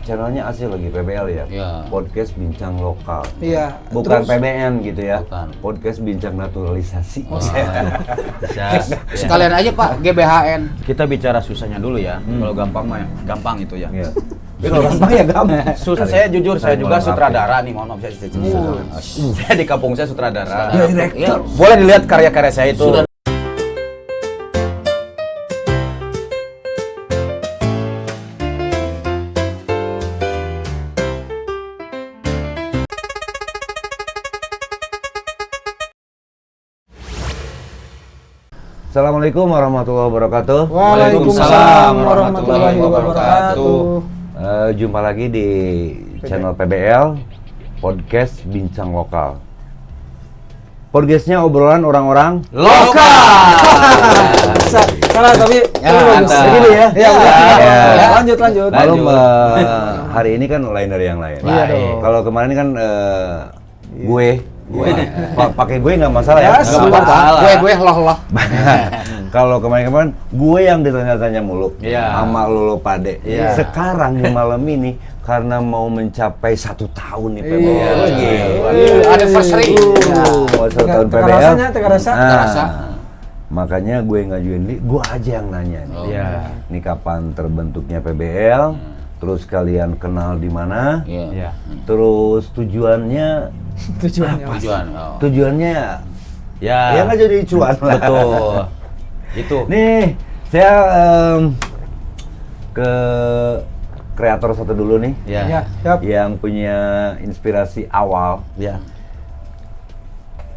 channelnya asli lagi PBL ya. Iya. Podcast Bincang Lokal. Iya. Bukan Terus, PBN gitu ya. Bukan. Podcast Bincang Naturalisasi. Bisa. Sekalian aja Pak, GBHN. Kita bicara susahnya dulu ya. Kalau gampang mah gampang itu ya. Iya. Kalau gampang ya gampang. Susah, saya jujur, saya juga Mohon maaf sutradara nih, mohon maaf saya saya di kampung saya sutradara. Ya, direktur. Boleh dilihat karya-karya saya itu. Sudah. Assalamualaikum warahmatullahi wabarakatuh. Waalaikumsalam warahmatullahi wabarakatuh. Jumpa lagi di channel PBL Podcast Bincang Lokal. Podcastnya obrolan orang-orang Lokal. Salah tapi Ya, bagus. mantap. Begini ya. Ya, Ya. ya. Lanjut. Malum hari ini kan lain dari yang lain. Iya dong. Kalau kemarin kan gue pakai gue nggak masalah ya. Ya, Nggak siapa? masalah. Gue loh. Kalau kemarin gue yang ditanya-tanya mulu Iya. sama lo pade. Iya. Sekarang di malam ini karena mau mencapai 1 tahun nih PBL. Iya. Waduh, anniversary. Mau 1 tahun Teka PBL. rasanya, teka rasa. Nah, Teka rasa. Makanya gue ngajuin ini, gue aja yang nanya nih. Oh. Iya. Ini kapan terbentuknya PBL? Terus kalian kenal di mana? Iya. Iya. Terus tujuannya Tujuannya. Tujuan. Oh. tujuannya Ya. ya nggak jadi cuan lah. Betul. Itu. Nih, saya ke kreator satu dulu nih, Ya. Ya, siap. yang punya inspirasi awal. Ya.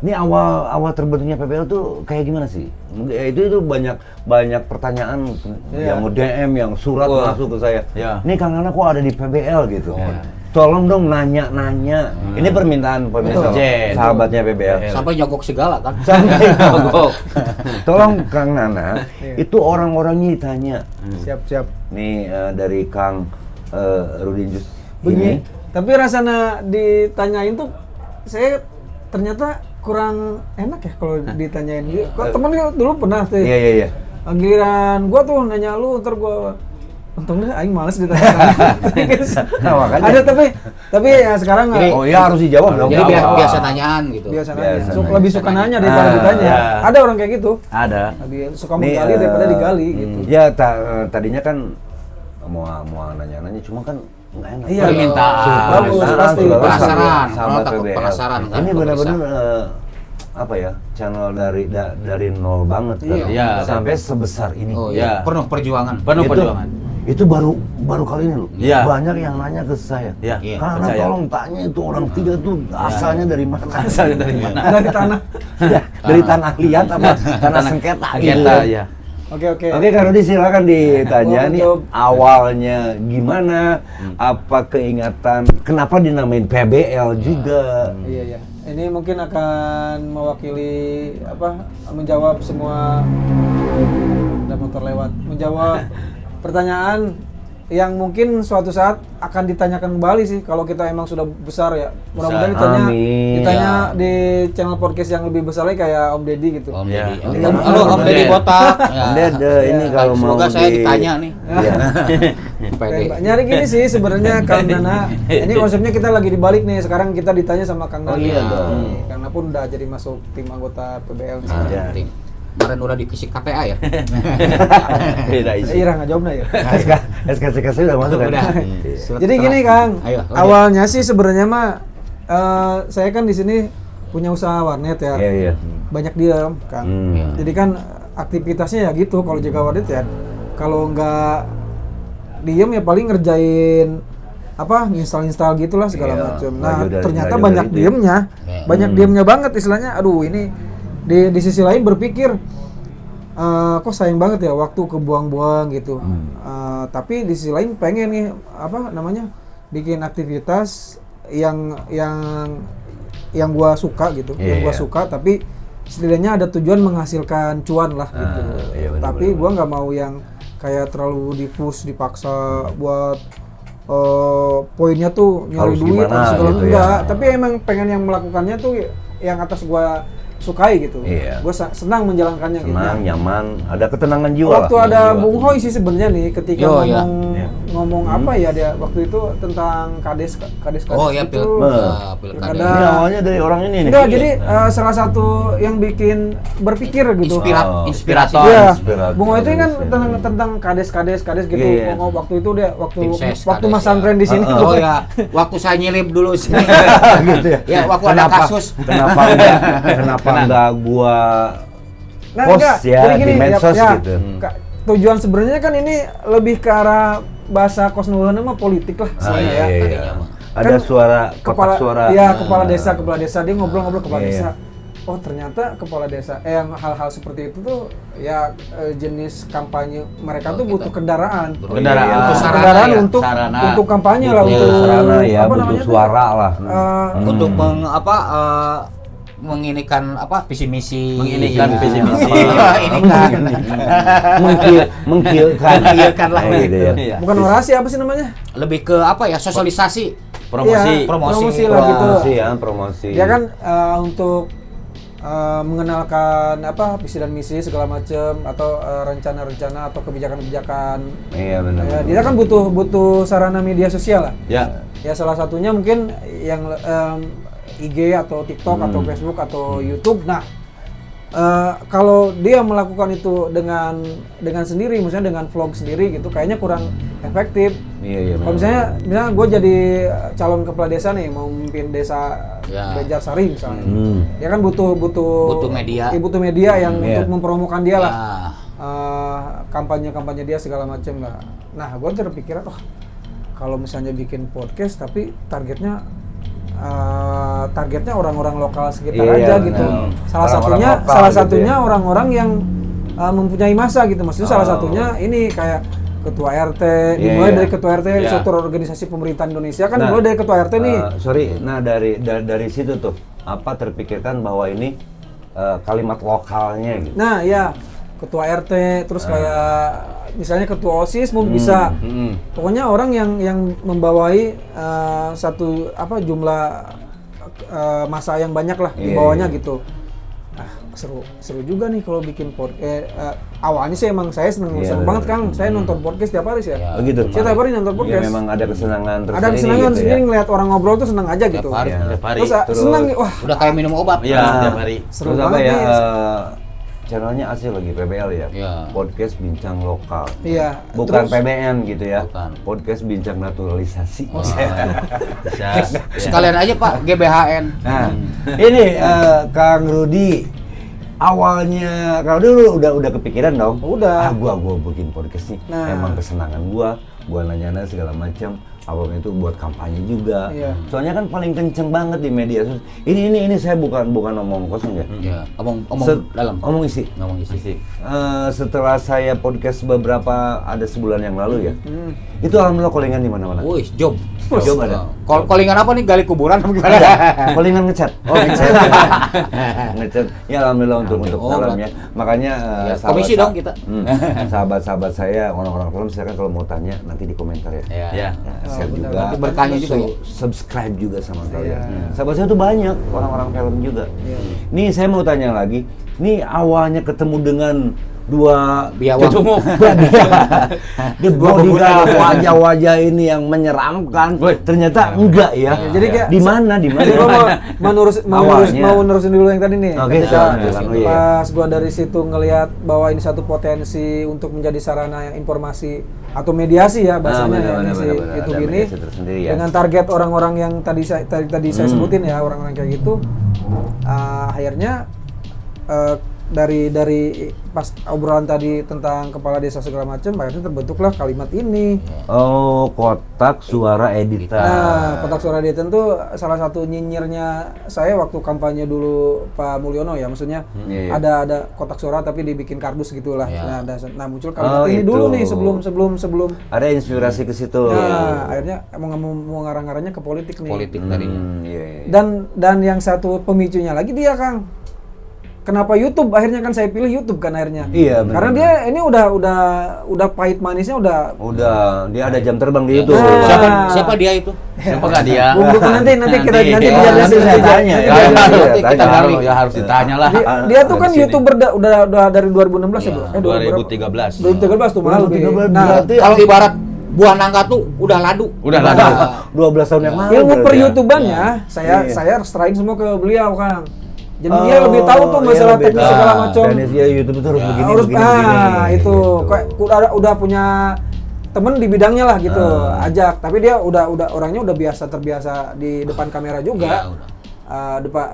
Ini awal terbentuknya PBL tuh kayak gimana sih? Ya, itu banyak pertanyaan Iya. yang DM, yang surat Wah. masuk ke saya. Iya. Ini Kang Nana kok ada di PBL gitu. Iya. Tolong dong nanya-nanya. Ini permintaan pemirsa Betul. sahabatnya PBL. Sampai nyogok segala kan. Sampai nyogok. Tolong Kang Nana, Iya. itu orang-orangnya ditanya. Siap. Nih dari Kang Rudin Jus Begini. ini. Tapi rasanya ditanyain tuh saya ternyata kurang enak ya kalau ditanyain gitu. Kok temen dulu pernah tuh. Iya. Giliran gua tuh nanya lu, ntar gua untung deh aing males ditanya. Nah, makanya. Ada tapi ya sekarang Jadi- Oh iya harus dijawab dong. Jadi Apa? biasa nanyaan gitu. biasa Biasa nanya. nanya. Lebih suka nanya daripada Ah, ditanya. ya. Ada orang kayak gitu. Ada. Lebih suka Nih, menggali daripada digali gitu. Ya tadinya kan mau nanya-nanya, cuma kan nggak enak. Iya. Permintaan. Bagus, pasti. Penasaran. Sama Kalau takut PBL. penasaran kan, Ini kalau benar-benar bisa. apa ya, channel dari nol banget kan. Iya. Sampai sebesar ini. Oh Ya. iya, penuh perjuangan. Penuh Itu- perjuangan. Itu baru kali ini loh. Iya. Banyak yang nanya ke saya. Iya. Karena Percaya. tolong tanya itu orang tiga tuh asalnya dari mana? Asalnya dari mana? Dari tanah. Ya, dari tanah liat apa tanah sengketa gitu. Sengketa ya. Oke. Oke, Kak Rudi silakan ditanya Oh, nih jawab. awalnya gimana, apa keingatan, kenapa dinamain PBL juga. Iya. Ini mungkin akan mewakili menjawab semua, ada motor lewat, menjawab pertanyaan yang mungkin suatu saat akan ditanyakan kembali sih kalau kita emang sudah besar ya. Mudah-mudahan Besar. Amin. ditanya di channel podcast yang lebih besar lagi kayak Om Deddy gitu. Om Ya. Deddy. Iya. Halo Om Deddy botak. Ya. Om Ded, ini kalau mau Semoga saya ditanya nih. Iya. Pede. Nyari gini sih sebenarnya Kang Nana. Ini konsepnya kita lagi dibalik nih. Sekarang kita ditanya sama Kang Nana. Oh iya dong. Karena pun udah jadi masuk tim anggota PBL. Iya. Penting. Kemarin udah dikasih KTA ya. Beda isi. Iya, nggak jawabnya ya. SKCKC udah masuk kan? Udah. Iya. Surat Jadi keterangan. gini Kang, Ayo, lanjut. awalnya sih sebenarnya mah saya kan di sini punya usaha warnet ya, Iya. banyak diam Kang. Hmm. Jadi kan aktivitasnya ya gitu kalau jaga warnet ya, kalau nggak diem ya paling ngerjain install gitulah segala Iya, macam. nggak Nah jauh dari- ternyata nggak jauh banyak dari itu ya. diemnya, Iya. banyak diemnya banget istilahnya. Aduh ini di sisi lain berpikir kok sayang banget ya waktu kebuang-buang gitu. Tapi di sisi lain pengen nih bikin aktivitas yang gua suka gitu, Iya, yang gua iya. suka tapi setidaknya ada tujuan menghasilkan cuan lah gitu. iya, bener, Tapi bener, gua nggak mau yang kayak terlalu dipus dipaksa buat poinnya tuh nyari Harus duit gimana atau segala gitu ya. enggak. Tapi emang pengen yang melakukannya tuh yang atas gua sukai gitu. Iya. Gue senang menjalankannya Senang, gitu. nyaman, ada ketenangan jiwa Waktu lah. ada Jiwa. Bung Hoy sih sebenarnya nih ketika Yo, iya. ngomong apa ya dia waktu itu tentang kades Oh ya, itu. pilkada. Pilkada. Ini awalnya dari orang ini nih. Enggak, jadi salah satu yang bikin berpikir gitu. Inspirator. Iya. Inspirator. Bung Hoy itu kan Inspirator. tentang kades gitu. Iya. Ngomong waktu itu dia Tim ses, waktu kades, Mas ya. Santren di sini. Oh ya, waktu saya nyelip dulu sini. Gitu ya. Ya, waktu ada kasus. Kenapa enggak gua Nah, post enggak, ya jadi gini, di medsos ya, gitu. Tujuan sebenarnya kan ini lebih ke arah bahasa kosnuhun mah politik lah sebenarnya ya. tadinya mah. Ada Kan suara Kepala suara. iya, kepala desa dia ngobrol kepala Iya. desa. Oh, ternyata kepala desa yang hal-hal seperti itu tuh ya jenis kampanye mereka tuh butuh kendaraan. Kendaraan. Iya. Untuk sarana Kendaraan ya, untuk sarana. untuk kampanye lah Butuh untuk sarana ya, apa butuh namanya tuh? suara lah. Untuk menginikan visi misi. Menginikan visi misi. Ini kan. Mengkilkan lah. Oh, gitu ya. Iya. Bukan orasi apa sih namanya? Lebih ke Iya, sosialisasi. Promosi. promosi lah gitu. Promosi ya, promosi. Ya kan untuk mengenalkan visi dan misi segala macam atau rencana-rencana atau kebijakan-kebijakan. Iya benar. Ya, dia kan butuh sarana media sosial lah. Ya. Ya salah satunya mungkin yang IG atau TikTok atau Facebook atau YouTube. Nah, kalau dia melakukan itu dengan sendiri, misalnya dengan vlog sendiri gitu, kayaknya kurang efektif. Iya Kalau misalnya gue jadi calon kepala desa nih, mau memimpin desa Ya. Banjarsari misalnya, dia kan butuh media. butuh media yang Iya. untuk mempromokan dia lah, Ya. kampanye dia segala macam lah. Nah, gue terpikir, kalau misalnya bikin podcast tapi targetnya orang-orang lokal sekitar Iya, aja benar. gitu. Salah Orang-orang lokal salah gitu satunya ya. orang-orang yang mempunyai masa gitu. Maksudnya salah satunya ini kayak ketua RT, dimulai Iya. dari ketua RT, Iya. suatu organisasi pemerintahan Indonesia kan Nah, dimulai dari ketua RT nih. Sorry, nah dari situ tuh apa terpikirkan bahwa ini kalimat lokalnya gitu. Nah, ya ketua RT, terus kayak misalnya ketua OSIS mungkin bisa. Pokoknya orang yang membawai satu jumlah masa yang banyak lah di Iya, bawahnya iya. gitu. Seru juga nih kalau bikin podcast. Awalnya sih emang saya seneng Iya, bener. banget Kang. Saya nonton podcast tiap hari sih ya. Oh gitu. Saya tiap hari nonton Ya podcast. memang ada kesenangan Ada kesenangan gitu sendiri ya. ngeliat orang ngobrol tuh senang aja gitu. hari. Iya. Tiap hari. Terus, Terus- senang nih, wah Udah kayak minum obat. Iya, setiap hari. seru Terus apa banget ya? nih. Channelnya asli lagi PBL ya. Iya. Podcast Bincang Lokal. Iya. Bukan Terus- PBN gitu ya. Bukan. Podcast Bincang Naturalisasi. Bisa. Sekalian aja Pak GBHN. Nah, ini Kang Rudi awalnya kalau dulu udah kepikiran dong. Udah. Gua bikin podcast nih. Nah. Emang kesenangan gua nanya-nanya segala macam. Abang itu buat kampanye juga. Iya. Soalnya kan paling kenceng banget di media sosial. Ini saya bukan ngomong kosong ya. Ya, omong dalam. Omong isi. Ngomong isi. Setelah saya podcast beberapa ada sebulan yang lalu ya. Itu alhamdulillah callingan di mana-mana. Wih, job. Job ada. Callingan apa nih? Gali kuburan apa gimana? Callingan ngecat. Oh, ngecat. Ngecat. Ya alhamdulillah untuk Oh, filmnya. Makanya Ya, komisi dong kita. sahabat-sahabat saya, orang-orang film silakan kalau mau tanya nanti di komentar ya. Ya. Ya. Share benar. juga. Nanti berkahnya juga ya. Subscribe juga sama saya. Iya. Sahabat saya tuh banyak orang-orang film juga. Nih saya mau tanya lagi. Nih awalnya ketemu dengan dua Biawak. The bodyguard wajah-wajah ini yang menyeramkan. Ternyata enggak ya. Jadi kayak di mana? Jadi gua mau nerusin dulu yang tadi nih. Oke, Ketika silakan. Oh, iya. pas gua dari situ ngelihat bahwa ini satu potensi untuk menjadi sarana yang atau mediasi ya bahasanya ya benar, si benar. itu Ada gini mediasi tersendiri ya. dengan target orang-orang yang tadi saya sebutin ya, orang-orang kayak gitu. Akhirnya dari pas obrolan tadi tentang kepala desa segala macam, akhirnya terbentuklah kalimat ini. Oh, kotak suara editan. Nah, kotak suara editan tuh salah satu nyinyirnya saya waktu kampanye dulu Pak Mulyono ya, maksudnya Iya. ada kotak suara tapi dibikin kardus gitulah. Iya. Nah, muncul kalimat ini itu. dulu nih sebelum. Ada inspirasi ke situ. Nah, akhirnya mau ngarang-ngarangnya ke politik nih. Politik tadinya. Iya. Dan yang satu pemicunya lagi dia Kang. kenapa YouTube? Akhirnya kan saya pilih YouTube kan akhirnya. Iya, benar. Karena dia ini udah pahit manisnya udah. Dia ada jam terbang di YouTube. Nah. Siapa dia itu? Siapa nggak dia? Bung Dukun nanti kita Nanti. nanti Oh, dijelasin. nanti saya tanya. Ya, Nanti nanti saya kita tanya. harus ditanya lah. Dia tuh kan Dari sini. YouTuber udah dari 2016 ya, Bro? 2013. 2013 tuh malah lebih. 2013 Nah, berarti Kalau ibarat buah nangka tuh udah ladu. Udah ladu. 12 tahun yang lalu. ilmu per berarti ya. YouTubannya saya Iya. serahin semua ke beliau, Kang. Jadi dia lebih tahu tuh masalah lebih teknis tahu. segala macam. Dan dia YouTube itu harus begini, Harus begini, begini. itu Gitu. kayak udah punya temen di bidangnya lah gitu, ajak. Tapi dia udah orangnya udah terbiasa di depan kamera juga. Iya, udah.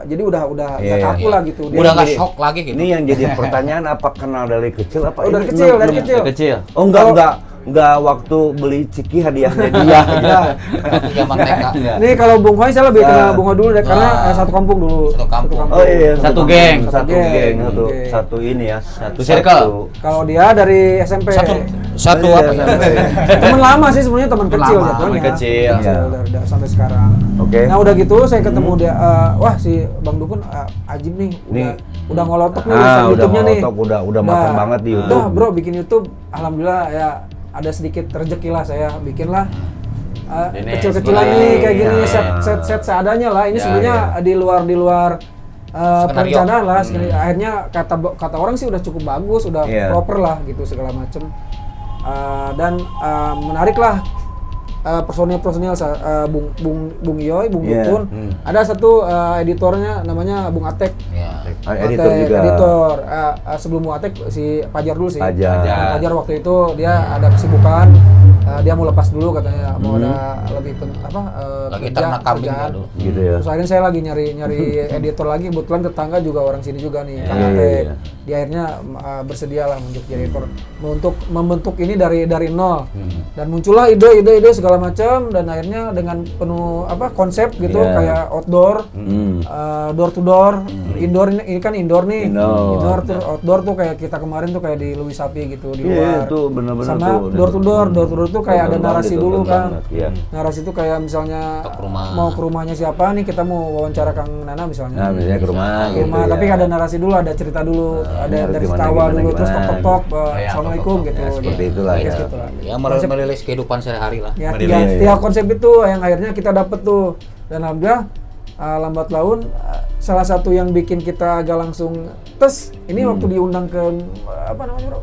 Jadi udah Iya, nggak kaku iya. lah gitu. Dia Udah nggak jadi- shock lagi gitu. Ini yang jadi pertanyaan, apa kenal dari kecil apa? Oh, dari ini kecil, belum- dari belum- kecil. Kecil. Oh enggak waktu beli ciki hadiahnya dia. Ya. Waktu zaman TK. Nih kalau Bung Hoi saya lebih kenal Bung Hoi dulu deh, karena Ah. satu kampung dulu. Satu kampung. Oh iya, Satu geng. satu geng. geng, Oke. satu ini ya, Satu circle. Kalau dia dari SMP. Satu Iya, apa ya? Teman lama sih sebenarnya, teman kecil lama, jatuhnya. teman kecil. Kecil, Iya. dari sampai sekarang. Oke. Nah udah gitu saya ketemu dia, wah si Bang Dukun Ajib nih, udah ngolotok nih urusan udah YouTube-nya nih. ngolotok, udah matang banget di YouTube. Udah bro bikin YouTube, alhamdulillah ya ada sedikit rezeki lah saya bikin lah. Ini Kecil-kecilan sebenarnya, nih kayak gini, ya. set seadanya lah. Ini Ya, sebenarnya di luar Skenario. perencanaan lah. Akhirnya kata orang sih udah cukup bagus, udah Iya. proper lah gitu segala macem. Dan menarik lah personil Bung Yoy, Bung Iya. Dukun. Ada satu editornya namanya Bung Atek. Ya. Editor Atek, juga. editor. Sebelum Bung Atek si Pajar dulu sih. Pajar. Pajar waktu itu dia ada kesibukan, dia mau lepas dulu katanya, mau ada lebih Lagi ternak kambing ya dulu. Gitu ya. Terus akhirnya saya lagi nyari editor lagi, kebetulan tetangga juga orang sini juga nih, Kang Iya, Atek. iya. Dia akhirnya bersedia lah untuk jadi editor, untuk membentuk ini dari nol. Dan muncullah ide segala macam, dan akhirnya dengan penuh konsep gitu, Iya. kayak outdoor, door to door, indoor ini kan indoor nih, Indoor. tuh outdoor tuh kayak kita kemarin tuh kayak di Louis Sapi gitu di Iya, luar. itu benar-benar Sama tuh. door to door tuh kayak ada Bener narasi banget, dulu bener kan. banget, iya. Narasi itu kayak misalnya Ke rumah. mau ke rumahnya siapa nih, kita mau wawancara Kang Nana misalnya. Nah, misalnya ke rumah Ke gitu rumah, ya. tapi ada narasi dulu, ada cerita dulu, ada harus dari gimana, tawa gimana, dulu, terus gimana. tok Iya, assalamualaikum tok-tok. gitu. Ya, seperti Ya, itulah, kayak ya. gitu lah. Ya merilis kehidupan sehari-hari lah. Ya, Merilis. tiga konsep itu yang akhirnya kita dapet tuh, dan alhamdulillah lambat laun salah satu yang bikin kita agak langsung tes ini waktu diundang ke apa namanya bro?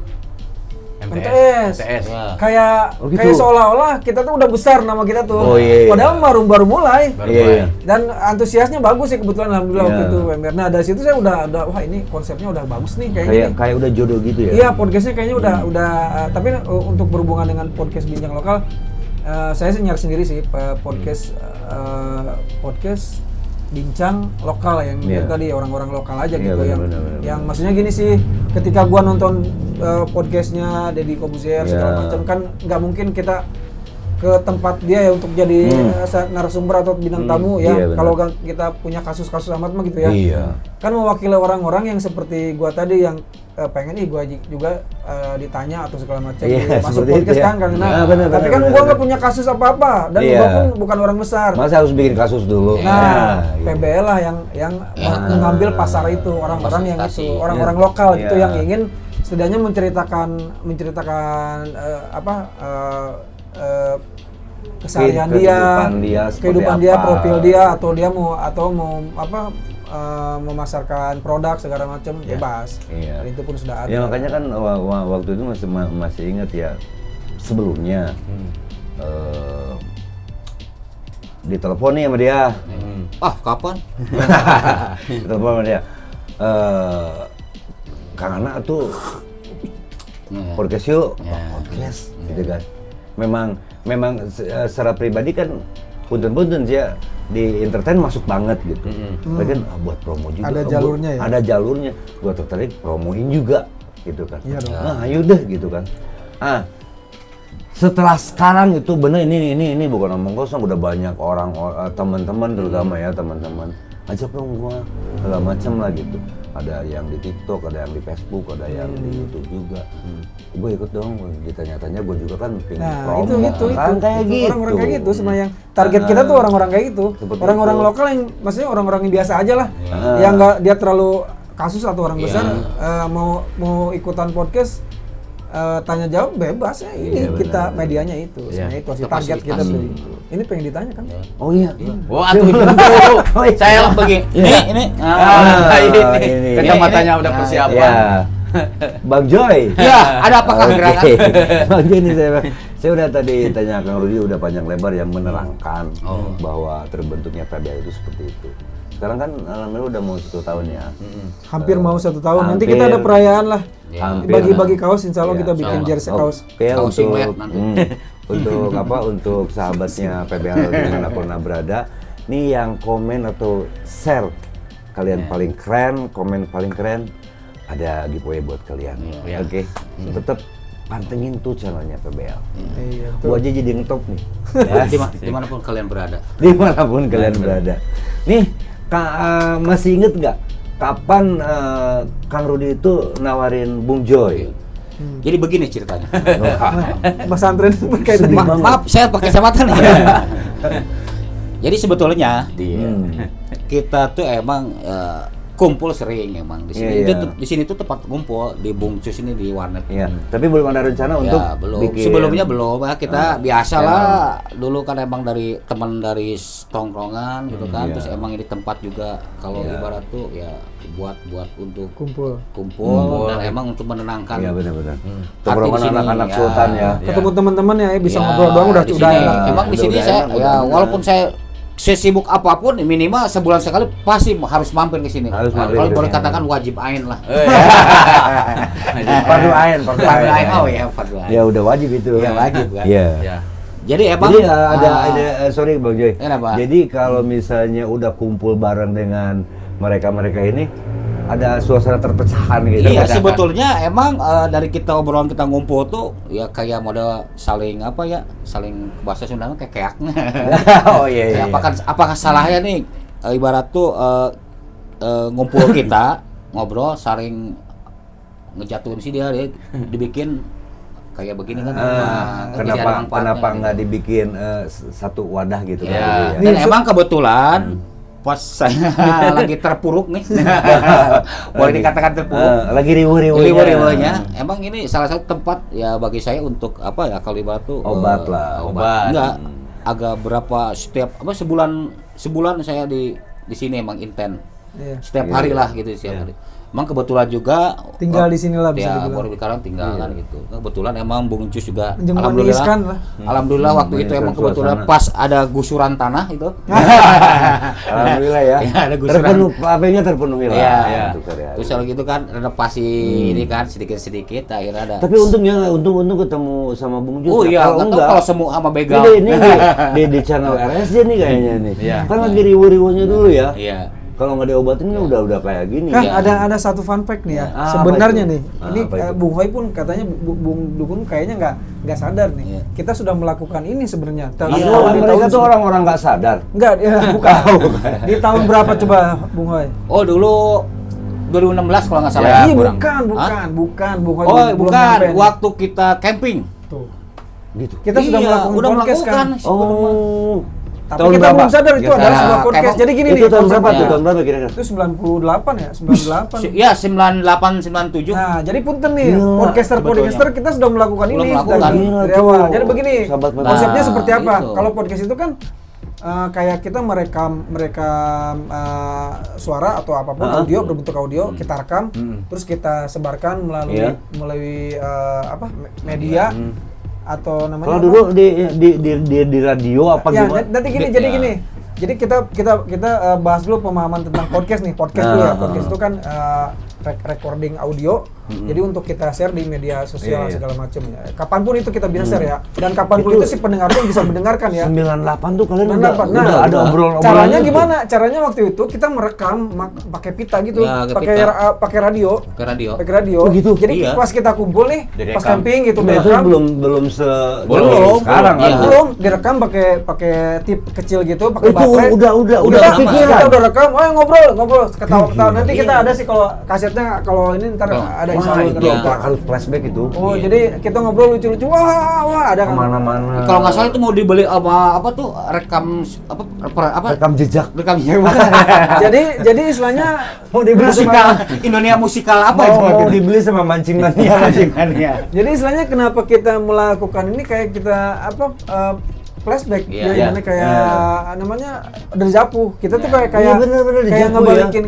MTS. Ya. Kayak Oh, gitu. kayak seolah-olah kita tuh udah besar nama kita tuh. Oh, iya, iya. Padahal baru mulai. Iya. Dan antusiasnya bagus sih kebetulan alhamdulillah waktu Iya. itu Ember. Nah dari situ saya udah wah ini konsepnya udah bagus nih kayaknya. Kayak udah jodoh gitu ya. Iya podcastnya kayaknya udah tapi untuk berhubungan dengan podcast bincang lokal saya sih nyari sendiri sih podcast bincang lokal yang Iya. tadi orang-orang lokal aja Iya, gitu benar, benar. yang maksudnya gini sih, ketika gua nonton podcastnya Deddy Kobuzier segala Iya. macam kan nggak mungkin kita ke tempat dia ya untuk jadi narasumber atau bintang tamu ya. Iya, benar. Kalau kita punya kasus-kasus amat mah gitu ya. Iya. Kan mewakili orang-orang yang seperti gua tadi yang pengen gua juga ditanya atau segala macam Iya, masuk seperti itu podcast ya. kan karena Nah, benar, tapi benar, kan benar, gua nggak benar. punya kasus apa-apa dan Iya. gua pun bukan orang besar. Masa harus bikin kasus dulu. Nah, gitu. PBL lah yang mengambil pasar itu, orang-orang yang Fasilitasi. itu, orang-orang Iya. lokal gitu Iya. yang ingin setidaknya menceritakan keseharian Kehidupan dia seperti kehidupan dia, apa. profil dia, atau dia mau memasarkan produk segala macam bebas. Iya. Dan itu pun sudah ada. Ya makanya kan waktu itu masih ingat ya, sebelumnya ditelepon nih sama dia. Ah, kapan? Ditelepon sama dia. Kang Ana tuh podcast yuk, podcast gitu kan. Memang secara pribadi kan punten-punten sih ya, di entertain masuk banget gitu. Tapi kan buat promo juga. Ada jalurnya ya? Ada jalurnya. Gua tertarik promoin juga gitu kan. Iya dong. Nah, ayo deh gitu kan. Setelah sekarang itu bener ini bukan omong kosong, udah banyak orang teman-teman terutama ya teman-teman ajak dong gua segala macam lah gitu. Ada yang di TikTok, ada yang di Facebook, ada yang di YouTube juga. Gue ikut dong, ditanya-tanya gue juga kan pengen Nah, promo. itu Kan kayak gitu. orang-orang kayak gitu sebenarnya yang target kita tuh orang-orang kayak gitu. Seperti Orang-orang itu. lokal yang maksudnya orang-orang yang biasa aja lah. Ah. Yang nggak dia terlalu kasus atau orang Iya. besar mau ikutan podcast tanya jawab bebas ya. Ini Iya, kita benar. medianya itu. Iya. Sebenarnya itu Itu target kita fasilitasi. tuh itu. Ini pengen ditanya kan? Oh iya. Wah, tuh. Oh, iya. Saya begini. Ini. ini. Kacamatanya Ini. udah Ah, persiapan. Ya. Bang Joy. Ya, ada apakah Oke. gerangan? Bang Joy ini saya udah tadi tanya Kang Rudi udah panjang lebar yang menerangkan bahwa terbentuknya PBL itu seperti itu. Sekarang kan alhamdulillah udah mau 1 tahun ya. Hampir mau 1 tahun. Nanti hampir. kita ada perayaan lah. Ya. Bagi-bagi kaos, insya Allah Iya, kita bikin insya jersey kaos. Oke, Kaos untuk singlet nanti. untuk apa? Untuk sahabatnya PBL dimanapun berada, nih yang komen atau share kalian paling keren, komen paling keren, ada giveaway buat kalian. Iya. Oke, tetap pantengin tuh channelnya PBL. Iya, Gua aja jadi ngetop nih. Dimanapun kalian berada. Dimanapun kalian berada. Nih, masih inget nggak kapan Kang Rudi itu nawarin Bung Joy? Jadi begini ceritanya. Mas Antren berkaitan Sedih dengan banget. Maaf, saya pakai kacamata nih. Jadi sebetulnya kita tuh emang kumpul sering emang di sini. Iya, iya. Di sini tuh tempat kumpul di Bungcus ini di warnet. Iya, tapi belum ada rencana untuk Ya, belum. bikin. Sebelumnya belum. Ya, kita biasalah dulu kan emang dari teman dari tongkrongan gitu kan. Iya. Terus emang ini tempat juga kalau ibarat tuh ya buat untuk kumpul. kumpul dan emang untuk menenangkan. Iya benar-benar. Hati Tongkrongan di sini, anak-anak ya. Sultan ya. Ketemu teman-teman ya, bisa Ya, ngobrol doang udah di udah sini. enak. Emang di sini Udah saya enak, ya udah walaupun saya sesibuk apapun minimal sebulan sekali pasti harus mampir ke sini. Harus Nah, mampir kalau ke boleh sini. katakan wajib ain lah. Fardu ain, fardu Fardu ain. ain. Oh ya, fardu ain. Ya udah wajib itu. Iya, wajib kan. Iya. Ya. Jadi emang Jadi ada sorry Bang Joy. Kenapa? Jadi kalau misalnya udah kumpul bareng dengan mereka-mereka ini ada suasana terpecahan gitu. Iya, sebetulnya emang dari kita obrolan kita ngumpul tuh ya kayak model saling apa ya, saling bahasa Sunda kayak keaknya. Oh iya iya. Ya, apakah salahnya nih ibarat tuh ngumpul kita ngobrol saling ngejatuhin sih dia dibikin kayak begini kan. Jadi ada manfaatnya kenapa gitu. nggak dibikin satu wadah gitu kan? Ya, Gitu dan emang kebetulan pas saya lagi terpuruk nih, boleh dikatakan terpuruk. Lagi riuh-riuhnya. Riwa-riwanya, emang ini salah satu tempat ya bagi saya untuk apa ya kalau ibarat tuh Obat lah, obat. Enggak, agak berapa setiap apa sebulan saya di sini emang inten. Iya. Setiap hari lah gitu setiap hari. Emang kebetulan juga Tinggal di sinilah bisa ya, dibilang. baru sekarang tinggal kan gitu. Kebetulan emang Bung Cus juga Meniskan lah. alhamdulillah waktu itu emang Meniskan kebetulan suasana. pas ada gusuran tanah itu. Alhamdulillah ya. Ya, ada gusuran. Terpenuh, apa-nya terpenuhi lah. Iya. Ya, untuk sehari-hari. Terus kalau gitu kan renovasi ini kan sedikit-sedikit akhirnya ada. Tapi untungnya untung ketemu sama Bung Jus. Oh iya, kalau nggak tahu kalau semua sama begal. Ini di channel RSJ nih kayaknya nih. Iya. Kan lagi riuh-riuhnya dulu ya. Iya. Kalau nggak diobatin kan udah kayak gini. Kan Iya. ada satu fun fact nih ya. Apa Sebenarnya itu? nih, ini Apa itu? Bung Hoi pun katanya Bung Dukun kayaknya nggak sadar nih. Iya. Kita sudah melakukan ini sebenarnya. Iya, Di mereka tuh se- orang-orang nggak sadar. Enggak, ya, bukan. Di tahun berapa coba Bung Hoi? Oh dulu 2016 kalau nggak salah. Ya, Iya, kurang. bukan Bung Hoi. Oh belum bukan, nyampe nih. waktu kita camping. Tuh. Gitu. Kita sudah Iya, melakukan udah podcast kan. melakukan. Oh. Tapi Tahun kita berapa? belum sadar itu Ya, adalah sebuah kayak podcast. emang- Jadi gini Itu nih, tahun berapa tuh? konsepnya. Tahun berapa kira-kira? Itu 98 ya, 98. Ya 98 97. Nah, jadi punten nih, Gila, podcaster kita sudah melakukan Udah ini melakukan. dari Gila dari tuh, awal. Jadi begini, sahabat mata. konsepnya Nah, seperti apa? itu. Kalau podcast itu kan kayak kita merekam suara atau apapun audio berbentuk audio, kita rekam, terus kita sebarkan melalui Iya. melalui media atau namanya Kalau apa? dulu di radio apa Ya, gimana? nanti gini, Di- jadi ya. gini. Jadi kita bahas dulu pemahaman tentang podcast nih. Podcast dulu ya. Podcast itu kan recording audio. Jadi untuk kita share di media sosial Iya. segala macam. Kapanpun itu kita bisa share ya. Dan kapanpun itu si pendengar tuh bisa mendengarkan ya. 98 tuh kalian 98. udah ada obrolan-obrolan. Caranya itu. gimana? Caranya waktu itu kita merekam pakai pita gitu, Ya, pakai pakai pita. pakai radio. Ke radio. Pakai radio. Oh, gitu? Jadi Iya. pas kita kumpul nih, Direkam. pas camping gitu Nah, itu direkam. belum Belum. sekarang kan. Iya. Belum direkam pakai tip kecil gitu, pakai Itu baterai. udah kita udah rekam, oh ngobrol ketawa-ketawa. Gila. Nanti kita ada sih kalau kasetnya, kalau ini ntar Oh. ada kayak Wah, selalu itu ngerti. harus flashback itu. Oh, jadi kita ngobrol lucu-lucu, wah ada kan. Kemana-mana. Kalau nggak salah itu mau dibeli apa tuh rekam apa rekam jejak. rekam Jadi istilahnya Mau dibeli musikal Indonesia musikal apa itu? mau dibeli sama mancingannya. Jadi istilahnya kenapa kita melakukan ini kayak kita flashback, Iya. jadi ini kayak namanya dejavu. Kita tuh kayak Iya, bener-bener kayak dejavu ngebalikin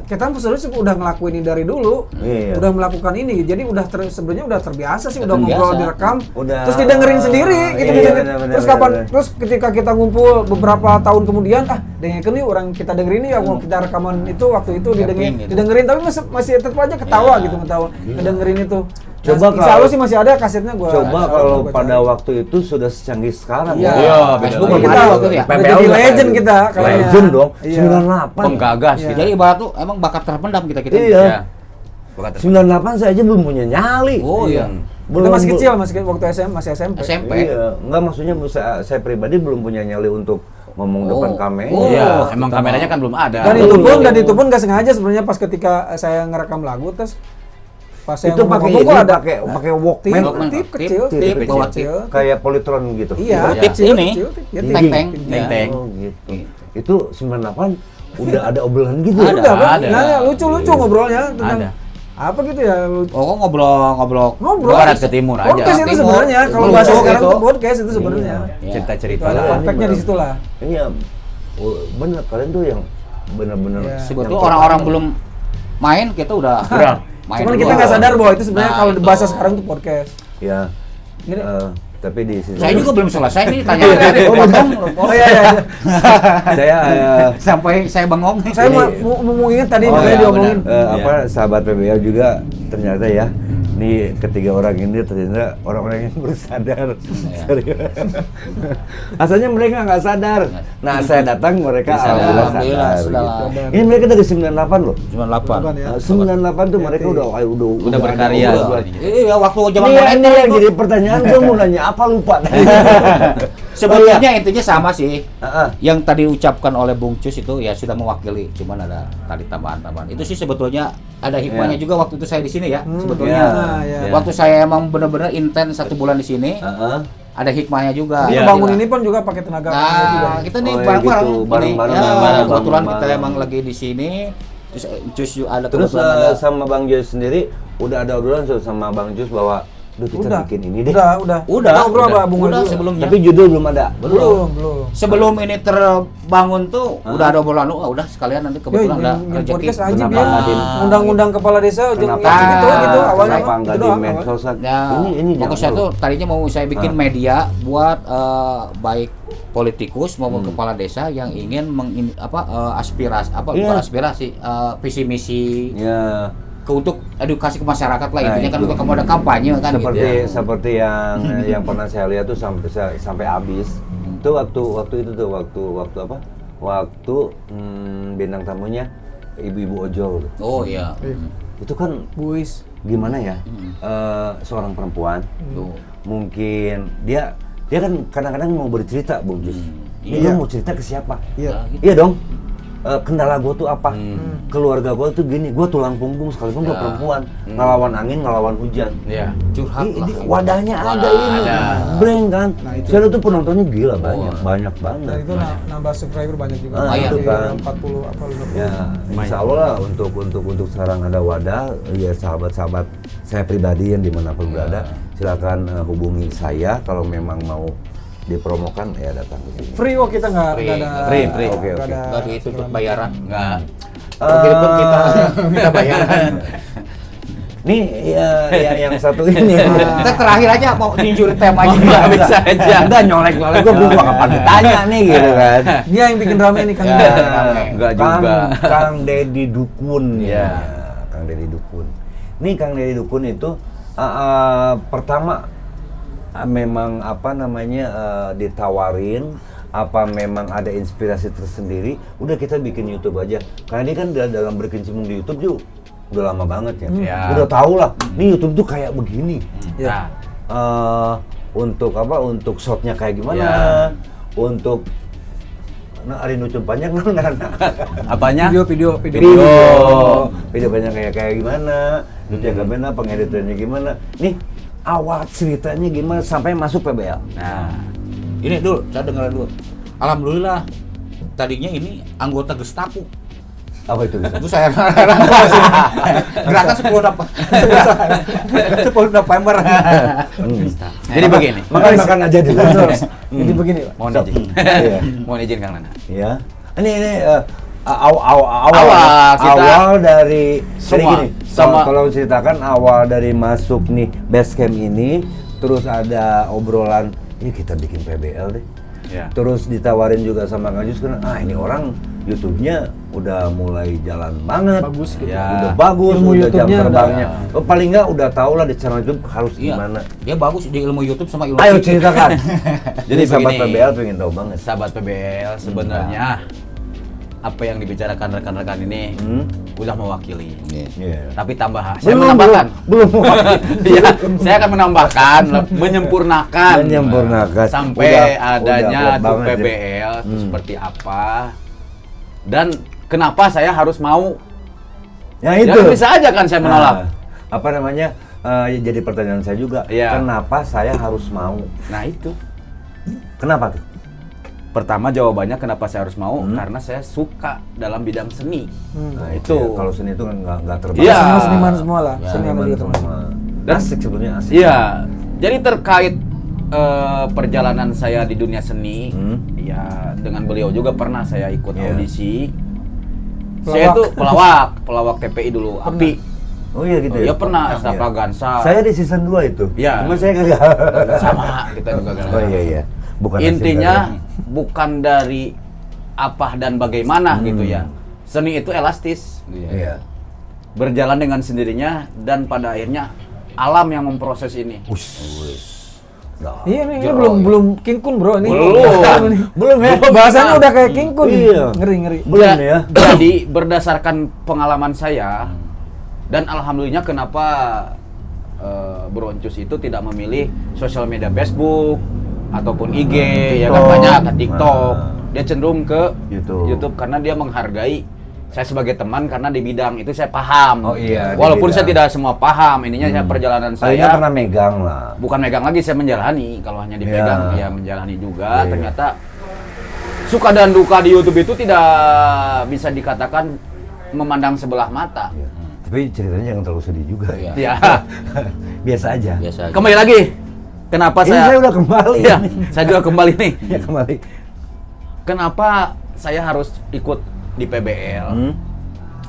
kita sebenarnya udah ngelakuin ini dari dulu, Iya. udah melakukan ini, jadi udah sebenarnya udah terbiasa sih, udah Terbiasa. ngobrol direkam, Udah. terus didengerin sendiri, gitu. Iya, didengerin. bener-bener, Terus kapan? bener-bener. Terus ketika kita ngumpul beberapa tahun kemudian, dengerin nih orang kita dengerin nih, mau kita rekaman itu waktu itu Gitu. didengerin, tapi masih tetap aja ketawa Iya. gitu, ketawa, ngedengerin itu. Coba Insya kalau- Allah sih masih ada kasetnya gua. Coba insya Allah kalau gua pada cari. waktu itu sudah secanggih sekarang. Iya. Iya, Facebook beda belum lagi. ada waktu itu ya. Udah PPL jadi udah legend kayak kita kayaknya. Legend dong. Iya. 98. Penggagas Iya. gitu. Jadi ibarat tuh emang bakat terpendam kita. Iya. Ya. Bukan 98 saya aja belum punya nyali. Oh iya. Kita masih kecil, waktu masih SMP. SMP. Iya, enggak maksudnya saya pribadi belum punya nyali untuk ngomong Oh. depan kamera. Oh. Iya, emang kameranya kan belum ada. Dan itu pun nggak sengaja sebenarnya pas ketika saya ngerekam lagu terus pas saya Itu pakai ngomong ini, gua ada pakai tip, Walkman. tip kecil, tip, bawa kecil. Kayak Polytron gitu. Iya, Bawa tip kecil, ini. kecil, tip. Ya, tip. Teng-teng. Teng-teng. Oh gitu. Itu 98 udah ada obrolan gitu. Ada. Udah kan? ada. Nah, lucu-lucu ngobrolnya tentang Ada. apa gitu ya, lucu. Oh, ngobrol. Ngobrol. Barat ke timur aja. Podcast itu Timur. sebenarnya kalau Lucu bahasa sekarang gitu. itu podcast itu sebenarnya. Iya. Cerita-cerita Itu ada lah. fun fact-nya di situ lah. Iya. Oh, bener kalian tuh yang bener-bener. Iya. Sebetulnya orang-orang belum main kita udah main. Cuman duluan. kita nggak sadar bahwa itu sebenarnya Nah, kalau itu. bahasa sekarang itu podcast. Ya. Gini. Tapi di sisi Saya juga belum selesai nih tanya. Oh iya iya. saya Sampai saya bengong. Saya mau ingat tadi Oh, makanya iya, diomongin. sahabat PBL juga ternyata ya, nih ketiga orang ini ternyata orang-orang yang baru sadar. Serius. Asalnya mereka nggak sadar. Nah saya datang mereka alhamdulillah Alhamdulillah, sadar. sudah. Gitu. Ini mereka dari 98 loh. Cuma 8. Ya. 98 tuh mereka udah Udah berkarya. Iya, waktu zaman Ini moneter yang itu. jadi pertanyaan, gue mau nanya apa lupa tadi. Sebetulnya intinya sama sih. Heeh. Yang tadi ucapkan oleh Bung Cus itu ya sudah mewakili, cuman ada tadi tambahan-tambahan. Itu sih sebetulnya ada hikmahnya juga waktu itu saya di sini ya. Sebetulnya Iya. Nah, ya. waktu saya emang benar-benar intens 1 bulan di sini, Heeh. ada hikmahnya juga. Jadi Iya. ngebangun ini pun juga pakai tenaga kami juga. Nah, kita nih Oh, ya bareng-bareng. gitu, Ini, bareng-bareng, ya, bareng-bareng, kebetulan kita bareng-bareng. emang lagi di sini. Terus Cus juga ada Terus kebetulan ada. sama Bang Jus sendiri udah ada obrolan sama Bang Jus bahwa kita Udah. bikin ini deh. Udah. Udah, Kita ngobrol udah. sama Bung Udah Wadi. sebelumnya. Tapi judul belum ada. Belum. Sebelum ini terbangun tuh udah ada obrolan, udah sekalian nanti kebetulan ada yang rezeki. podcast aja Kenapa biar nggak di- undang-undang kepala desa jeung Kenapa? yang gitu awalnya. Kenapa nggak Itu di doang, medsos? Ya, Ini fokus saya jangan tuh tadinya mau saya bikin media buat baik politikus maupun kepala desa yang ingin aspirasi Iya. bukan aspirasi visi misi Ya, untuk edukasi ke masyarakat lah Nah, intinya kan itu. untuk kamu ada kampanye kan seperti gitu. seperti yang pernah saya lihat tuh sampai habis. Itu waktu itu tuh waktu apa? Waktu bintang tamunya ibu-ibu ojol. Oh iya. Itu kan Buis. gimana ya? Seorang perempuan mungkin dia kan kadang-kadang mau bercerita, Bung Jus. Ini Iya. lu mau cerita ke siapa? Iya. Iya dong. Kendala gue tuh apa? Keluarga gue tuh gini, gue tulang punggung sekalipun gue perempuan, ngelawan angin, ngelawan hujan. Iya. Curhat lah. Wadahnya ada ini, breng kan. Nah, itu. Saya tuh penontonnya gila banyak Dan banget. itu nambah subscriber banyak juga. Ah, itu Dari kan. 40 apa 50. Ya, insya Allah lah untuk sekarang ada wadah, ya sahabat-sahabat saya pribadi yang dimanapun berada, silakan hubungi saya kalau memang mau dipromokan ya datang ke sini. Free kok kita nggak Free. ada. Free. nggak Oke. ada Nggak dituntut bayaran. Enggak. Begitu kita minta bayaran. Nih ya yang satu ini. Kita terakhir aja mau ninjuri tema aja. Nggak bisa aja. Enggak nyolek-nyolek gue kapan ditanya nih gitu kan. Dia yang bikin rame nih Kang. Ya. Enggak juga. Kang Deddy Dukun Iya. Kang Deddy Dukun. Nih Kang Deddy Dukun itu pertama memang apa namanya ditawarin apa memang ada inspirasi tersendiri, udah kita bikin YouTube aja. Karena dia kan dalam berkecimpung di YouTube juga udah lama banget ya. Iya. Udah tau lah, nih YouTube tuh kayak begini. Ya. Untuk apa? Untuk shotnya kayak gimana? Ya. Untuk ada nucun panjang kan? Apanya? Video. Video banyak kayak gimana? Nucun gimana? Pengeditannya gimana? Nih awal ceritanya gimana sampai masuk PBL? Nah, ini dulu, saya dengar dulu. Alhamdulillah, tadinya ini anggota Gestapo. Apa itu? Itu saya gerakan 10 November. Jadi begini. Makan aja dulu. Jadi begini, Pak. Mohon izin. Iya. Mohon izin Kang Nana. Ya. Ini awal Awal kita dari semua, gini. sama- Kalau ceritakan awal dari masuk nih Basecamp ini, terus ada obrolan, ini kita bikin PBL deh. Ya. Terus ditawarin juga sama Kang Jus kan, ini orang YouTube-nya udah mulai jalan banget. Bagus gitu. Ya. Udah bagus, Ilmu udah jam YouTube-nya terbangnya. Paling nggak udah tahu lah di channel YouTube harus Iya. gimana. Dia bagus di ilmu YouTube sama ilmu Ayo TV. ceritakan. Jadi Jadi sahabat begini. PBL pengen tahu banget. Sahabat PBL sebenarnya apa yang dibicarakan rekan-rekan ini udah mewakili. Iya. Tapi saya menambahkan. belum. Ya, saya akan menambahkan, menyempurnakan sampai Udah adanya kuat tuh banget ya. PBL itu seperti apa dan kenapa saya harus mau. Ya Ya itu. bisa aja kan saya menolak. Nah, apa namanya? Jadi pertanyaan saya juga. Iya. Kenapa saya harus mau? Nah itu. Kenapa tuh? Pertama jawabannya kenapa saya harus mau karena saya suka dalam bidang seni. Nah, Itu. ya. Kalau seni itu nggak terbatas. Iya. Semua seniman semua lah. Ya, Seniman juga termasuk. semua. Dan- Asik sebenarnya asik. Iya. Jadi terkait perjalanan saya di dunia seni, ya dengan beliau juga pernah saya ikut Iya. audisi. Pelawak. Saya tuh pelawak TPI dulu, API. Oh iya gitu Oh, ya. iya pernah, Iya. Extravaganza. Saya di season 2 itu. Iya. Cuma saya kagak. Sama kita juga kan. Oh iya. Bukan Intinya nasib bukan dari apa dan bagaimana gitu ya. Seni itu elastis. dari- Iya. Berjalan dengan sendirinya dan pada akhirnya alam yang memproses ini. Nah. Iya nih, ini Jorok. belum King Kun bro ini. Belum. Belum ya. Bahasannya udah kayak King Kun. Iya. Ngeri. Belum ya. Jadi berdasarkan pengalaman saya dan alhamdulillah kenapa Bro Encus itu tidak memilih sosial media Facebook ataupun IG ya kan TikTok. banyak kan TikTok. Nah. Dia cenderung ke YouTube. karena dia menghargai saya sebagai teman karena di bidang itu saya paham. Oh iya, di Walaupun saya bidang. tidak semua paham, ininya saya perjalanan Saya saya pernah megang lah. bukan megang lagi, saya menjalani. Kalau hanya dipegang Iya. ya menjalani juga. Iya. Ternyata suka dan duka di YouTube itu tidak bisa dikatakan memandang sebelah mata. Iya. Tapi ceritanya jangan terlalu sedih juga ya. Ya. Biasa aja. Biasa aja. Kembali lagi. Kenapa Ini saya udah kembali. Ya, saya juga kembali nih. Ya kembali. Kenapa saya harus ikut di PBL?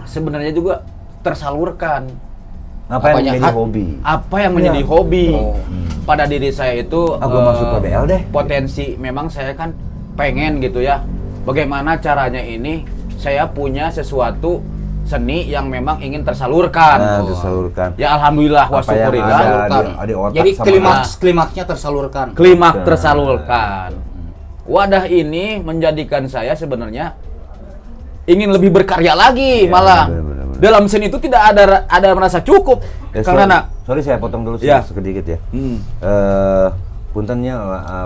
Sebenarnya juga tersalurkan. Apa yang Apanya? menjadi hobi? Apa yang menjadi Iya. hobi Oh. pada diri saya itu Aku masuk PBL deh. potensi. Memang saya kan pengen gitu ya. Bagaimana caranya ini saya punya sesuatu seni yang memang ingin tersalurkan. Nah, tersalurkan. Ya alhamdulillah wa Apa yang syukurillah. ada di otak Jadi sama klimaksnya tersalurkan. Klimaks tersalurkan. Wadah ini menjadikan saya sebenarnya ingin lebih berkarya lagi Iya, malah. benar. Dalam seni itu tidak ada merasa cukup. Karena sorry saya potong dulu Ya. sedikit ya. Hmm. Puntennya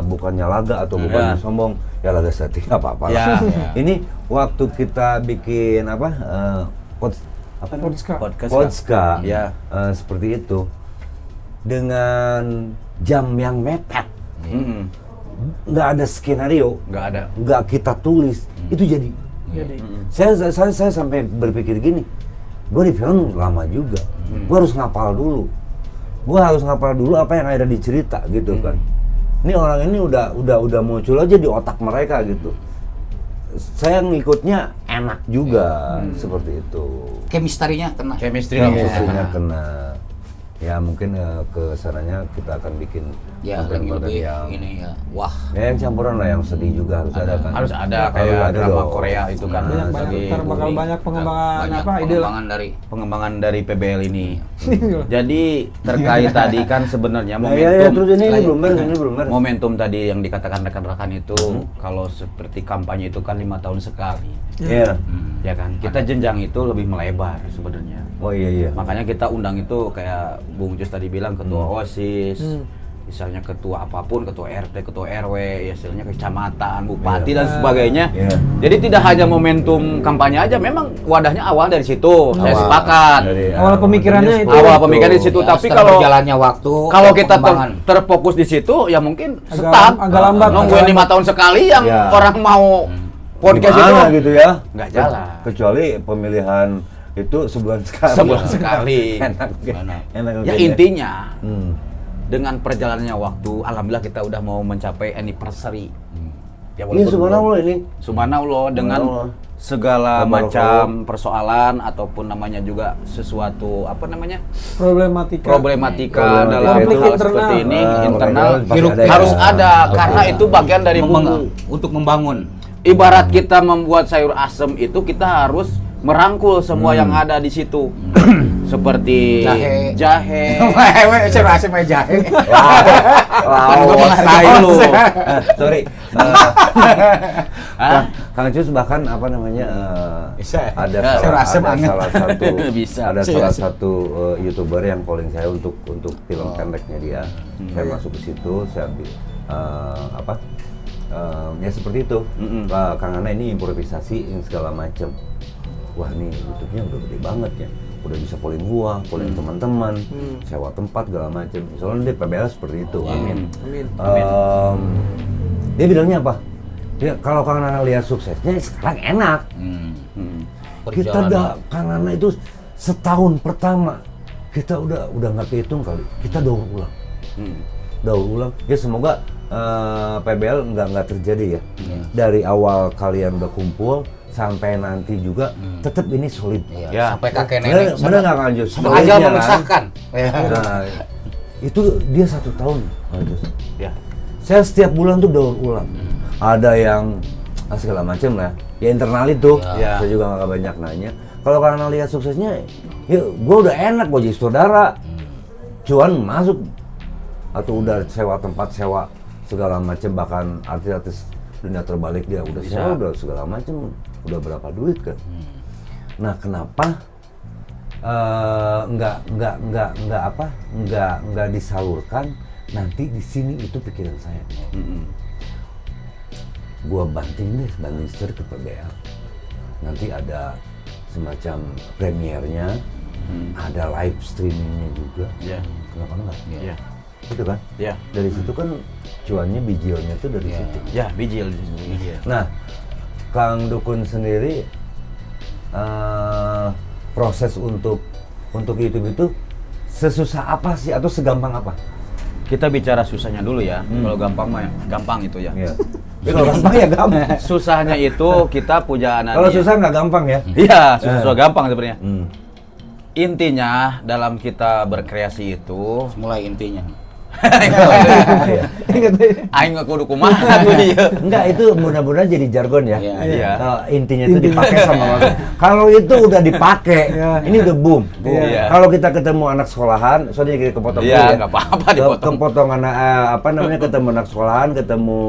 bukannya laga atau bukannya Ya. sombong, ya laga setting apa-apa Ya. lah. Ini waktu kita bikin apa? Apa namanya? Podska. Podska. Ya. Seperti itu. Dengan jam yang mepet, nggak ada skenario, nggak ada. nggak kita tulis, itu jadi. Jadi Saya sampai berpikir gini, gue di film lama juga, gue harus ngapal dulu, apa yang ada di cerita gitu kan. Ini orang ini udah muncul aja di otak mereka gitu. Saya ngikutnya enak juga seperti itu. Chemistry-nya kena. Chemistry Chemistry-nya kena. Ya mungkin ke sananya kita akan bikin Ya, konten-konten lebih yang ini ya. Wah. ya, yang campuran lah, yang sedih juga harus ada kan. Harus ada Harus kayak ada drama dong. Korea itu kan. banyak Lagi ntar bakal booming. banyak pengembangan Banyak apa ide lah. pengembangan dari Pengembangan dari PBL ini. Jadi terkait tadi kan sebenarnya Nah, ya, terus ini Kayak- belum beres, ini belum beres. momentum tadi yang dikatakan rekan-rekan itu kalau seperti kampanye itu kan 5 tahun sekali. Iya. Ya kan? Kita jenjang itu lebih melebar sebenarnya. Oh iya. Makanya kita undang itu kayak Bung Jus tadi bilang ketua OSIS. misalnya ketua apapun, ketua RT, ketua RW, ya istilahnya kecamatan, bupati dan sebagainya. Iya. Jadi tidak hanya momentum kampanye aja, memang wadahnya awal dari situ. Saya Awal. sepakat. Awal pemikirannya itu. Awal pemikiran di situ, Ya, tapi setelah kalau berjalannya waktu, kita perkembangan. terfokus di situ, ya mungkin Agak- stuck. agak lambat. Nungguin 5 tahun sekali yang Ya. orang mau podcast Gimana itu gitu ya? nggak jalan. Kecuali pemilihan itu sebulan sekali. Sebulan sekali. Enak. Enak. Ya intinya Hmm. dengan perjalannya waktu, alhamdulillah kita udah mau mencapai anniversary. Ya Ini subhanallah ini. Subhanallah dengan Subhanallah. segala Subhanallah. macam persoalan ataupun namanya juga sesuatu apa namanya Problematika. problematika dalam Konflik hal internal. seperti ini Ah, internal pasti ada ya. harus ada karena Oke. itu bagian dari bumbu. untuk membangun. Ibarat kita membuat sayur asem itu kita harus merangkul semua yang ada di situ. Seperti jahe. Sayur asem aja jahe. Wow, style lu. Sorry. Hah? Kang Cus bahkan apa namanya Bisa. ada Ya, sayur salah, asem ada anget. salah satu Bisa. ada Sayur salah asem. satu YouTuber yang calling saya untuk film pendeknya dia. Saya masuk ke situ, saya apa ya seperti itu. Kang Ana ini improvisasi yang segala macam. Wah nih YouTube-nya udah gede banget ya, udah bisa calling gua, calling teman-teman, sewa tempat segala macam. Soalnya dia PBL seperti itu, amin. Amin. Dia bilangnya apa? Dia kalau Kang Nana lihat suksesnya sekarang enak. Kita udah Kang Nana itu setahun pertama kita udah nggak kehitung kali. Kita daur ulang. Daur ulang. Ya semoga PBL nggak terjadi ya. Dari awal kalian udah kumpul sampai nanti juga tetap ini solid. Ya. Sampai kakek nenek. Bener nggak Kang Jus? Sama aja Solidnya, memisahkan. Nah, itu dia 1 tahun Kang Jus. Ya. Saya setiap bulan tuh daur ulang. Ada yang segala macam lah. Ya internal itu. Ya. Saya juga nggak banyak nanya. Kalau karena lihat suksesnya, ya gue udah enak gue jadi saudara. Cuan masuk atau udah sewa tempat, sewa segala macam, bahkan artis-artis dunia terbalik dia udah Bisa. sewa, udah segala macam, udah berapa duit kan. Nah kenapa nggak disalurkan nanti di sini, itu pikiran saya. Gua banting setir ke PBL. Nanti ada semacam premiernya, ada live streamingnya juga. Ya. Kenapa enggak? Ya. Itu kan? Ya. Dari situ kan cuannya, bijilnya tuh dari situ. Ya, bijil di situ. Iya. Nah, Kang Dukun sendiri proses untuk YouTube itu sesusah apa sih atau segampang apa? Kita bicara susahnya dulu ya. Kalau gampang mah gampang itu ya. Iya. Kalau gampang ya gampang. Susahnya itu kita puja anak. Kalau susah nggak gampang ya? Iya, susah gampang sebenarnya. Hmm. Intinya dalam kita berkreasi itu Mulai intinya. Iya. aing nggak kudu kumaha tuh dia. Enggak, itu mudah-mudahan jadi jargon ya. Iya. Intinya itu dipakai sama orang. Kalau itu udah dipakai, ini udah boom. Iya. Kalau kita ketemu anak sekolahan, soalnya kita kepotong Iya, dulu ya. nggak apa-apa dipotong. Kepotong anak apa namanya, ketemu anak sekolahan, ketemu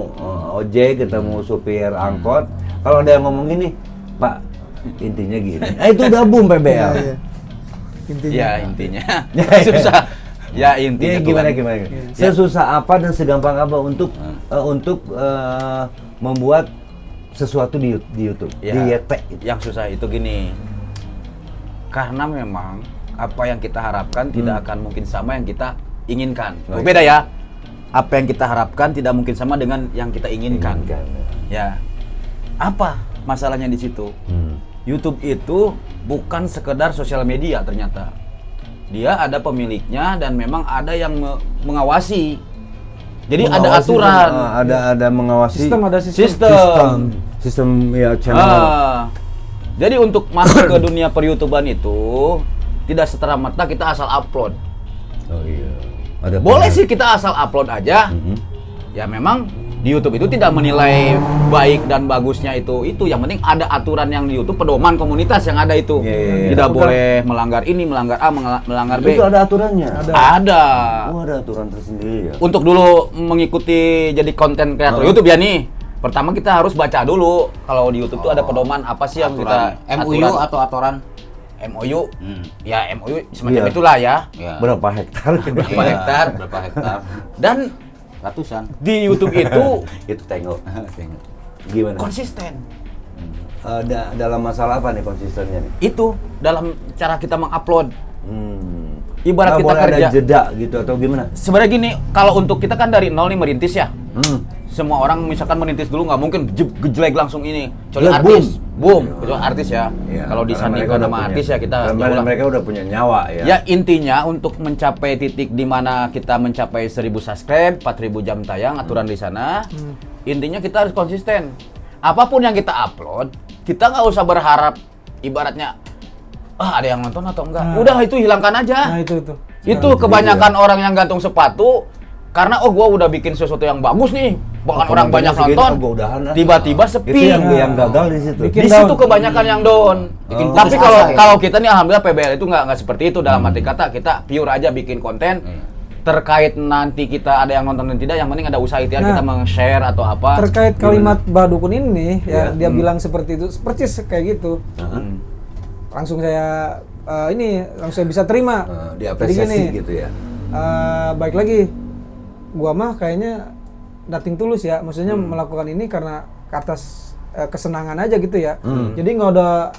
ojek, ketemu supir angkot. Kalau ada yang ngomong gini, Pak, intinya gini. Itu udah boom PBL. Iya. Intinya. Ya intinya susah. Ya intinya tuh Gimana kan. gimana? Sesusah apa dan segampang apa untuk membuat sesuatu di YouTube, Ya, di YT. yang susah itu gini, karena memang apa yang kita harapkan tidak akan mungkin sama yang kita inginkan. Baik. Beda ya, apa yang kita harapkan tidak mungkin sama dengan yang kita inginkan. Ya, apa masalahnya di situ? YouTube itu bukan sekedar sosial media ternyata. Dia ada pemiliknya dan memang ada yang mengawasi. Jadi ada Mengawasi, aturan. ada mengawasi Ada sistem ya channel. Jadi untuk masuk ke dunia per-YouTubean itu tidak seterah-merta kita asal upload. Oh iya. Ada Boleh sih kita asal upload aja. Ya memang di YouTube itu tidak menilai baik dan bagusnya itu. Yang penting ada aturan yang di YouTube, pedoman komunitas yang ada itu. Iya. Tidak boleh melanggar ini, melanggar A, melanggar B. Itu ada aturannya. Ada. Oh, ada aturan tersendiri ya. Untuk dulu mengikuti jadi konten kreator YouTube ya nih. Pertama kita harus baca dulu kalau di YouTube tuh ada pedoman apa sih yang kita MUU atau aturan? MOU. Ya MOU semacam Iya. itulah ya. Ya. Berapa hektar? Berapa hektar? Berapa hektar? Dan ratusan di YouTube itu Itu tengok. Gimana? konsisten. Dalam masalah apa nih konsistennya nih? Itu dalam cara kita mengupload. Nggak Ibarat kita boleh kerja. ada jeda gitu atau gimana? Sebenarnya gini, kalau untuk kita kan dari nol nih merintis ya. Hmm. Semua orang misalkan merintis dulu nggak mungkin gejlek langsung ini. Kecuali Boom. artis, boom, kecuali artis ya. Iya, Kalau karena disandingkan mereka udah sama punya- artis ya kita karena jauh lah. mereka udah punya nyawa ya. Ya intinya untuk mencapai titik di mana kita mencapai 1000 subscribe, 4000 jam tayang, aturan di sana. Intinya kita harus konsisten. Apapun yang kita upload, kita nggak usah berharap ibaratnya ada yang nonton atau enggak. Udah itu hilangkan aja. Nah itu. Itu kebanyakan orang yang gantung sepatu karena gua udah bikin sesuatu yang bagus nih. Bahkan orang Komentarnya banyak segini, nonton. gua udahan lah. Tiba-tiba sepi. Itu yang gagal di situ. Bikin Di situ down. kebanyakan yang down. Bikin Tapi putus kalau asa ya. kalau kita nih alhamdulillah PBL itu nggak seperti itu dalam arti kata kita pure aja bikin konten. Terkait nanti kita ada yang nonton dan tidak, yang penting ada usaha ikhtiar Nah, kita meng-share atau apa. Terkait kalimat Badukun ini Iya. ya dia bilang seperti itu, persis kayak gitu. Langsung saya langsung saya bisa terima. Jadi Diapresiasi gini, gitu ya. baik lagi, gua mah kayaknya nothing tulus ya, maksudnya melakukan ini karena ke atas kesenangan aja gitu ya. Jadi nggak ada,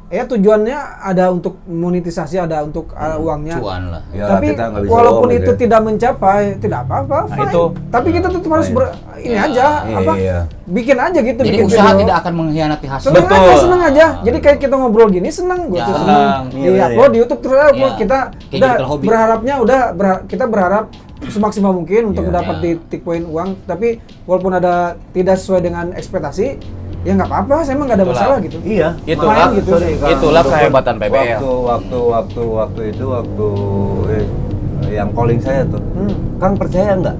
ya tujuannya ada untuk monetisasi, ada untuk uangnya. Cuan lah. Ya, Tapi kita nggak bisa walaupun bohong itu gitu ya. tidak mencapai, tidak apa-apa. Nah, fine. itu. Tapi kita tetap harus ini aja, Iya. bikin aja gitu. Jadi bikin usaha video. tidak akan mengkhianati hasil. Seneng Betul. aja, seneng aja. Jadi kayak kita ngobrol gini seneng gue Ya, tuh seneng. seneng. Iya, Iya, bener upload ya. di YouTube terus upload. Iya. Kita Kayak udah gitu hobi. berharapnya kita berharap semaksimal mungkin untuk Iya. mendapat titik poin uang. Tapi walaupun ada tidak sesuai dengan ekspektasi, ya nggak apa-apa. Saya emang nggak ada Itulah. masalah gitu. Iya. Itulah, Main gitu. itulah kehebatan PBL. Waktu itu yang calling saya tuh. Kang percaya nggak?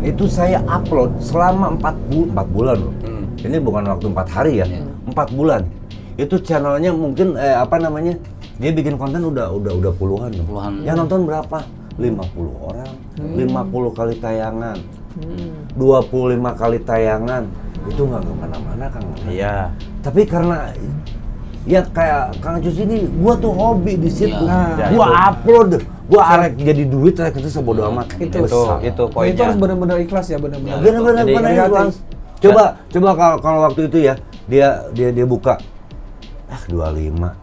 Itu saya upload selama 4 bulan loh. Ini bukan waktu 4 hari ya. 4 bulan. Itu channelnya mungkin dia bikin konten udah puluhan loh. Yang nonton berapa? 50 orang. 50 kali tayangan. 25 kali tayangan. Itu nggak kemana-mana Kang. Iya. Tapi karena ya kayak Kang Jus ini, gua tuh hobi di situ. Nah, Gua upload, gua arek jadi duit arek itu sebodo amat. Itu. Besar. Itu Nah, itu poinnya. harus benar-benar ikhlas ya, benar-benar. Bener-bener Jadi, bener hati-hati. ikhlas. Coba kalau waktu itu ya dia buka 25.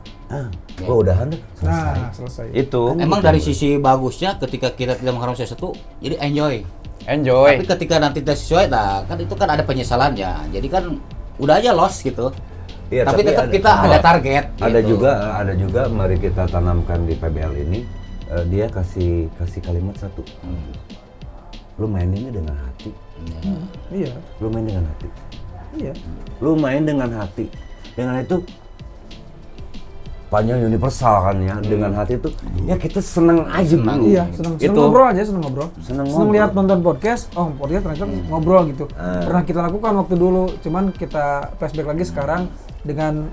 Gua udahan deh, selesai. Nah, selesai. Itu Emang dari sisi bagusnya ketika kita tidak mengharapkan sesuatu, jadi enjoy. enjoy. Tapi ketika nanti tidak sesuai, nah kan itu kan ada penyesalannya. Jadi kan udah aja loss gitu. Iya, tapi tetap ada- kita ada target. Ada gitu. juga mari kita tanamkan di PBL ini, dia kasih kalimat satu. Lu main ini dengan hati. Iya, Lu main dengan hati. iya. Lu main dengan hati. Dengan itu panjang universal kan ya. Dengan hati itu ya kita seneng aja dulu. Iya, seneng Itu. ngobrol aja, seneng ngobrol. Seneng Seneng ngobrol. lihat nonton podcast, podcast ternyata ngobrol gitu. Ah. Pernah kita lakukan waktu dulu, cuman kita flashback lagi sekarang dengan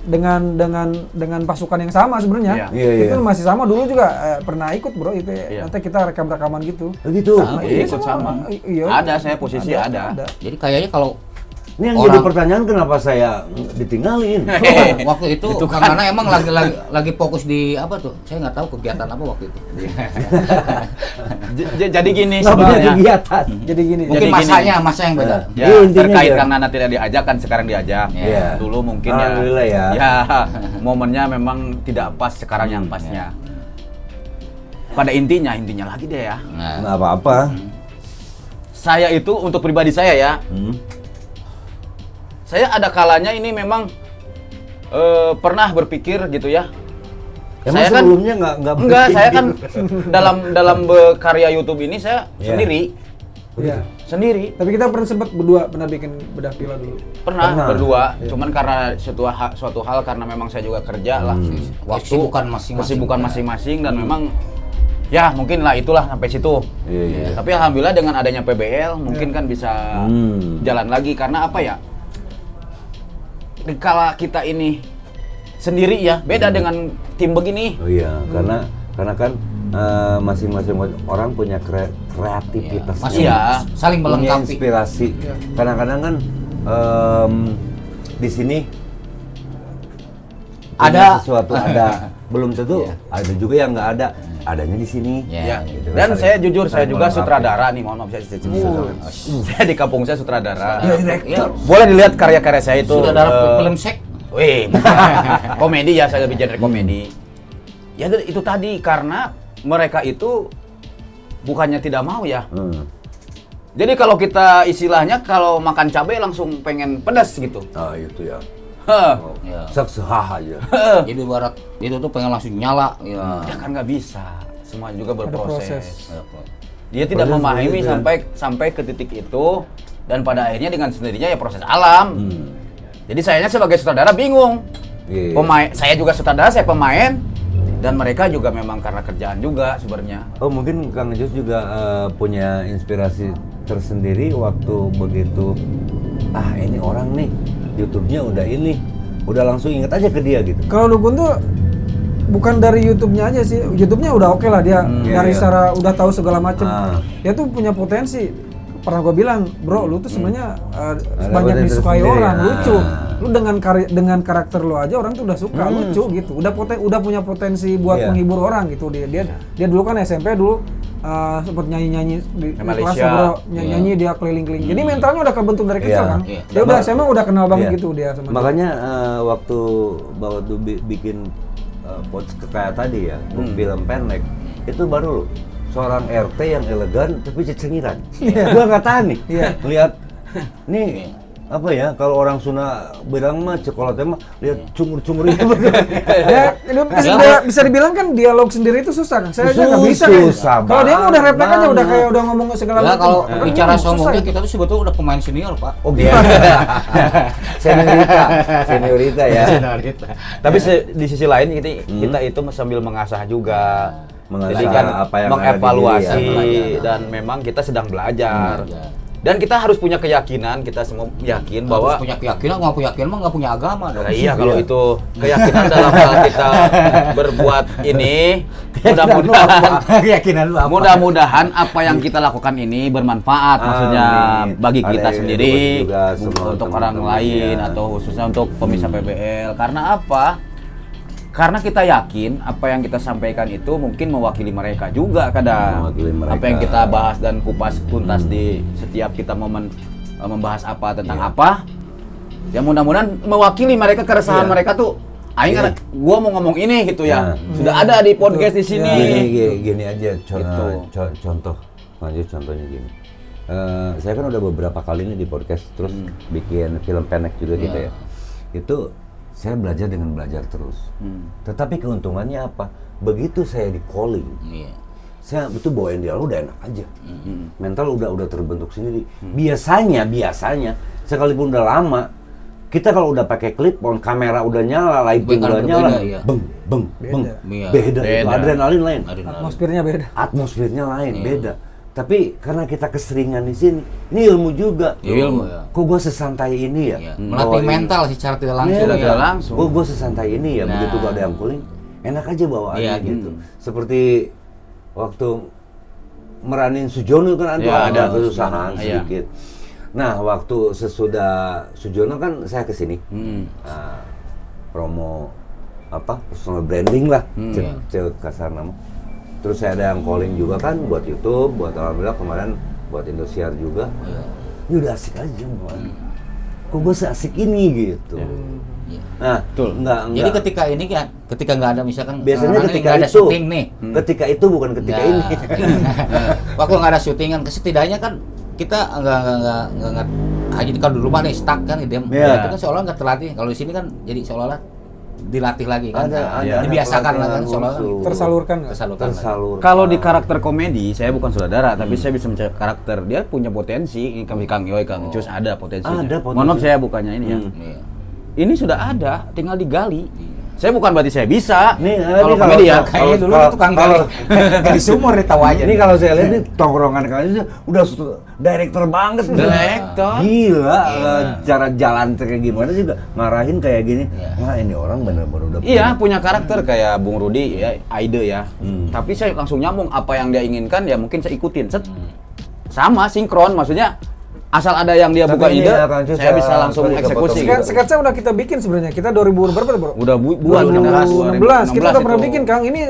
pasukan yang sama sebenarnya. Iya. Iya, iya. Itu masih sama dulu juga pernah ikut bro itu. Iya. Nanti kita rekaman gitu. Begitu. Ikut sama. Iya. Ada, saya posisi ada. Jadi kayaknya kalau Ini yang jadi pertanyaan kenapa saya ditinggalin? waktu itu karena emang lagi fokus di apa tuh? Saya nggak tahu kegiatan apa waktu itu. Jadi gini Nggak punya sebenarnya. kegiatan. Jadi gini. Mungkin Jadi gini. masa yang beda. Ya, Iya, intinya terkait ya. karena nanti tidak diajak kan sekarang diajak. Iya. Dulu mungkin Alhamdulillah ya. Ya, momennya memang tidak pas, sekarang yang pasnya. Pada intinya lagi deh ya. Nah, Nggak apa-apa. Saya itu untuk pribadi saya ya. Saya ada kalanya ini memang pernah berpikir gitu ya. Emang Saya kan- sebelumnya nggak Enggak, saya kan berpikir? dalam berkarya YouTube ini saya Iya. Iya. sendiri. Tapi kita pernah sempat berdua pernah bikin bedah pila dulu. Pernah berdua, Iya. cuman karena suatu hal karena memang saya juga kerja lah, waktu Kesibukan masing-masing. kesibukan masing-masing dan memang ya mungkin lah itulah sampai situ. Iya. Tapi alhamdulillah dengan adanya PBL mungkin kan bisa jalan lagi karena apa ya? Kala kita ini sendiri ya beda dengan tim begini. Oh iya, karena kan masing-masing orang punya kreativitas. masih Iya. saling punya melengkapi. inspirasi. Kadang-kadang kan di sini Ada. sesuatu ada, belum tentu ada juga yang nggak ada, adanya di sini. Ya. Gitu. Dan Saling- saya jujur, saya saling juga melengkapi. sutradara nih, mohon maaf saya saya di kampung saya sutradara. Ya, Boleh dilihat karya-karya saya itu. sudah dalam eh, film sek. Wih, komedi ya, saya lebih genre komedi. Ya itu tadi, karena mereka itu bukannya tidak mau ya. Jadi kalau kita istilahnya kalau makan cabai langsung pengen pedas gitu. Ah itu ya. Heh. Ya. Seksehah aja. Jadi barat itu tuh pengen langsung nyala. Ya. Ya kan nggak bisa. Semua juga berproses. proses. Dia tidak Proses memahami begitu ya. sampai ke titik itu, dan pada akhirnya dengan sendirinya ya proses alam. Jadi sayanya sebagai sutradara bingung. Iya. Pemain, saya juga sutradara, saya pemain, dan mereka juga memang karena kerjaan juga sebenarnya. Oh mungkin Kang Jus juga punya inspirasi tersendiri waktu begitu, ini orang nih YouTube-nya udah langsung inget aja ke dia gitu. Kalau Dukun tuh bukan dari YouTube-nya aja sih. YouTube-nya udah oke lah dia dari iya. secara udah tahu segala macam. Ah. Dia tuh punya potensi. Pernah gue bilang, bro, lu tuh sebenarnya Ada banyak potensi disukai tersendiri. orang, lucu. Ah. Lu dengan karakter lu aja orang tuh udah suka, lucu gitu. Udah punya potensi buat Iya. menghibur orang gitu dia. Dia dulu kan SMP dulu sempat nyanyi di kelas Malaysia. bro, nyanyi dia keliling-keliling. Jadi mentalnya udah kebentuk dari kecil Iya. kan. Iya. Dia udah SMA udah kenal banget Iya. gitu dia sama dia. Makanya waktu bikin podcast kayak tadi ya, film pendek, itu baru loh, seorang RT yang elegan tapi cengiran. Gua nggak tahan nih, lihat nih apa ya, kalau orang Sunda bilang mah cokolate mah lihat cungur-cungur itu. Ya, bisa dibilang kan dialog sendiri itu susah kan. Saya aja nggak bisa Susah kan. Kalau dia mah udah refleks aja, udah banget. kayak udah ngomong segala Ya macam. kalau Kan bicara susah sombongnya itu. kita tuh sebetulnya udah pemain senior, Pak. Oh gitu. Seniorita ya. Tapi di sisi lain kita itu sambil mengasah juga. Mengasah Jadi kan apa yang ada di mengevaluasi diri ya. dan memang kita sedang belajar. Dan kita harus punya keyakinan, kita semua yakin bahwa Harus punya keyakinan, nggak punya keyakinan mah nggak punya agama dong. Nah, iya kalau itu keyakinan dalam hal kita berbuat ini, Keyakinan lu apa? mudah-mudahan apa yang kita lakukan ini bermanfaat, maksudnya Amin. bagi Ada kita yang sendiri, juga semua untuk orang teman-teman lain ya. atau khususnya untuk pemirsa PBL. Karena apa? Karena kita yakin apa yang kita sampaikan itu mungkin mewakili mereka juga kadang. Mewakili mereka. Apa yang kita bahas dan kupas tuntas di setiap kita momen membahas apa tentang Iya. apa, ya mudah-mudahan mewakili mereka, keresahan Iya. mereka tuh. Aing Iya. gua mau ngomong ini gitu ya. Nah. Sudah ada di podcast di sini. Gini aja Gitu. contoh, lanjut contohnya gini. Saya kan udah beberapa kali nih di podcast, terus bikin film pendek juga gitu ya. Itu saya belajar dengan belajar terus. Tetapi keuntungannya apa? Begitu saya di calling, Iya. saya itu bawain dialog udah enak aja. Mental udah terbentuk sendiri. Biasanya sekalipun udah lama, kita kalau udah pakai clip on, kamera udah nyala, lighting Bukan udah berbeda, nyala, iya. beng, Iya. beda. Itu Beda. adrenalin lain, Atmosfernya beda. atmosfernya lain, beda. Tapi karena kita keseringan di sini, ini ilmu juga. Ilmu, ya. Kok gue sesantai ini ya? Iya. Melatih mental secara tidak langsung. Iya, ya. langsung. Gue sesantai ini ya, Nah. begitu gak ada yang calling, enak aja bawaannya Iya, gitu. Seperti waktu meranin Sujono kan Iya, ada ada. kesusahan Iya. sedikit. Nah, waktu sesudah Sujono kan saya kesini, nah, promo apa personal branding lah, cek kasar nama. Terus saya ada yang calling juga kan buat YouTube, buat alhamdulillah kemarin buat Indosiar juga. Ini udah asik aja bawaannya. Kok gue seasik ini gitu. Iya. Nah, enggak. Jadi ketika nggak ada misalkan Biasanya orang ini ketika nggak ada itu, syuting nih. ketika itu bukan ketika Nah, ini. waktu nggak ada syutingan, setidaknya kan kita nggak hanya kalau di rumah nih stuck kan diam. Iya. Itu kan seolah nggak terlatih. Kalau di sini kan jadi seolah dilatih lagi kan. Ada Dibiasakan lah kan pelatihan seolah khusus. Tersalurkan nggak? tersalurkan. Tersalur. Kalau di karakter komedi, saya bukan saudara, tapi saya bisa mencari karakter. Dia punya potensi, Kang Yoy, Kang Cus ada potensinya. Ada potensi. Mohon maaf saya bukannya ini ya. Iya. Ini sudah ada, tinggal digali. Saya bukan berarti saya bisa. Nih, kalau ini komedi ya. Kayaknya dulu kalau- tukang kalau- gali. Di sumur nih tahu aja. Ini kalau saya lihat nih tongkrongan kalian itu udah director banget. Director. Gila, cara jalan kayak gimana juga ngarahin kayak gini. Wah, ini orang bener-bener udah Iya, punya karakter kayak Bung Rudi ya, Aide ya. Tapi saya langsung nyambung apa yang dia inginkan ya mungkin saya ikutin. Set. Sama sinkron, maksudnya asal ada yang dia Tapi buka ini ide, akan susah, saya bisa langsung sorry, eksekusi. kepotong. Gitu. Sketsa udah kita bikin sebenarnya. Kita 2000 berapa tuh, Bro? Udah buat 2016. Kita udah pernah itu. bikin, Kang. Ini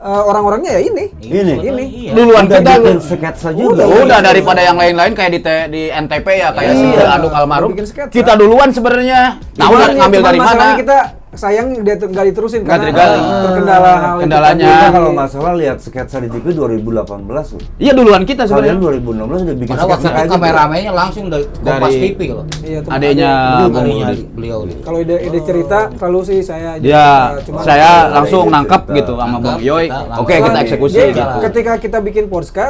orang-orangnya ya ini. Ini. Iya. Duluan Udah kita bikin sketsa juga. udah daripada yang lain-lain kayak di NTP ya kayak si Iya. Aduk Almarhum. Bikin sketsa. Kita duluan sebenarnya. Tahu Cuman- ngambil cuman dari mana. masalahnya kita sayang dia nggak diterusin Nggak karena tergali. terkendala hal itu. Kendalanya. Kita kalau nggak salah lihat sketsa di TV 2018 loh. Iya duluan kita Kalian sebenarnya. 2016 udah bikin Karena waktu sketsa itu kayak gitu. kameramennya langsung dari Kompas Dari- TV loh. Iya, tuh, Adanya Adanya beliau. kalau ide cerita selalu sih saya aja. Ya, Cuman- saya langsung Kita- nangkap gitu sama Bang Yoy. kita Oke, kita eksekusi Jadi, gitu. ketika kita bikin Polska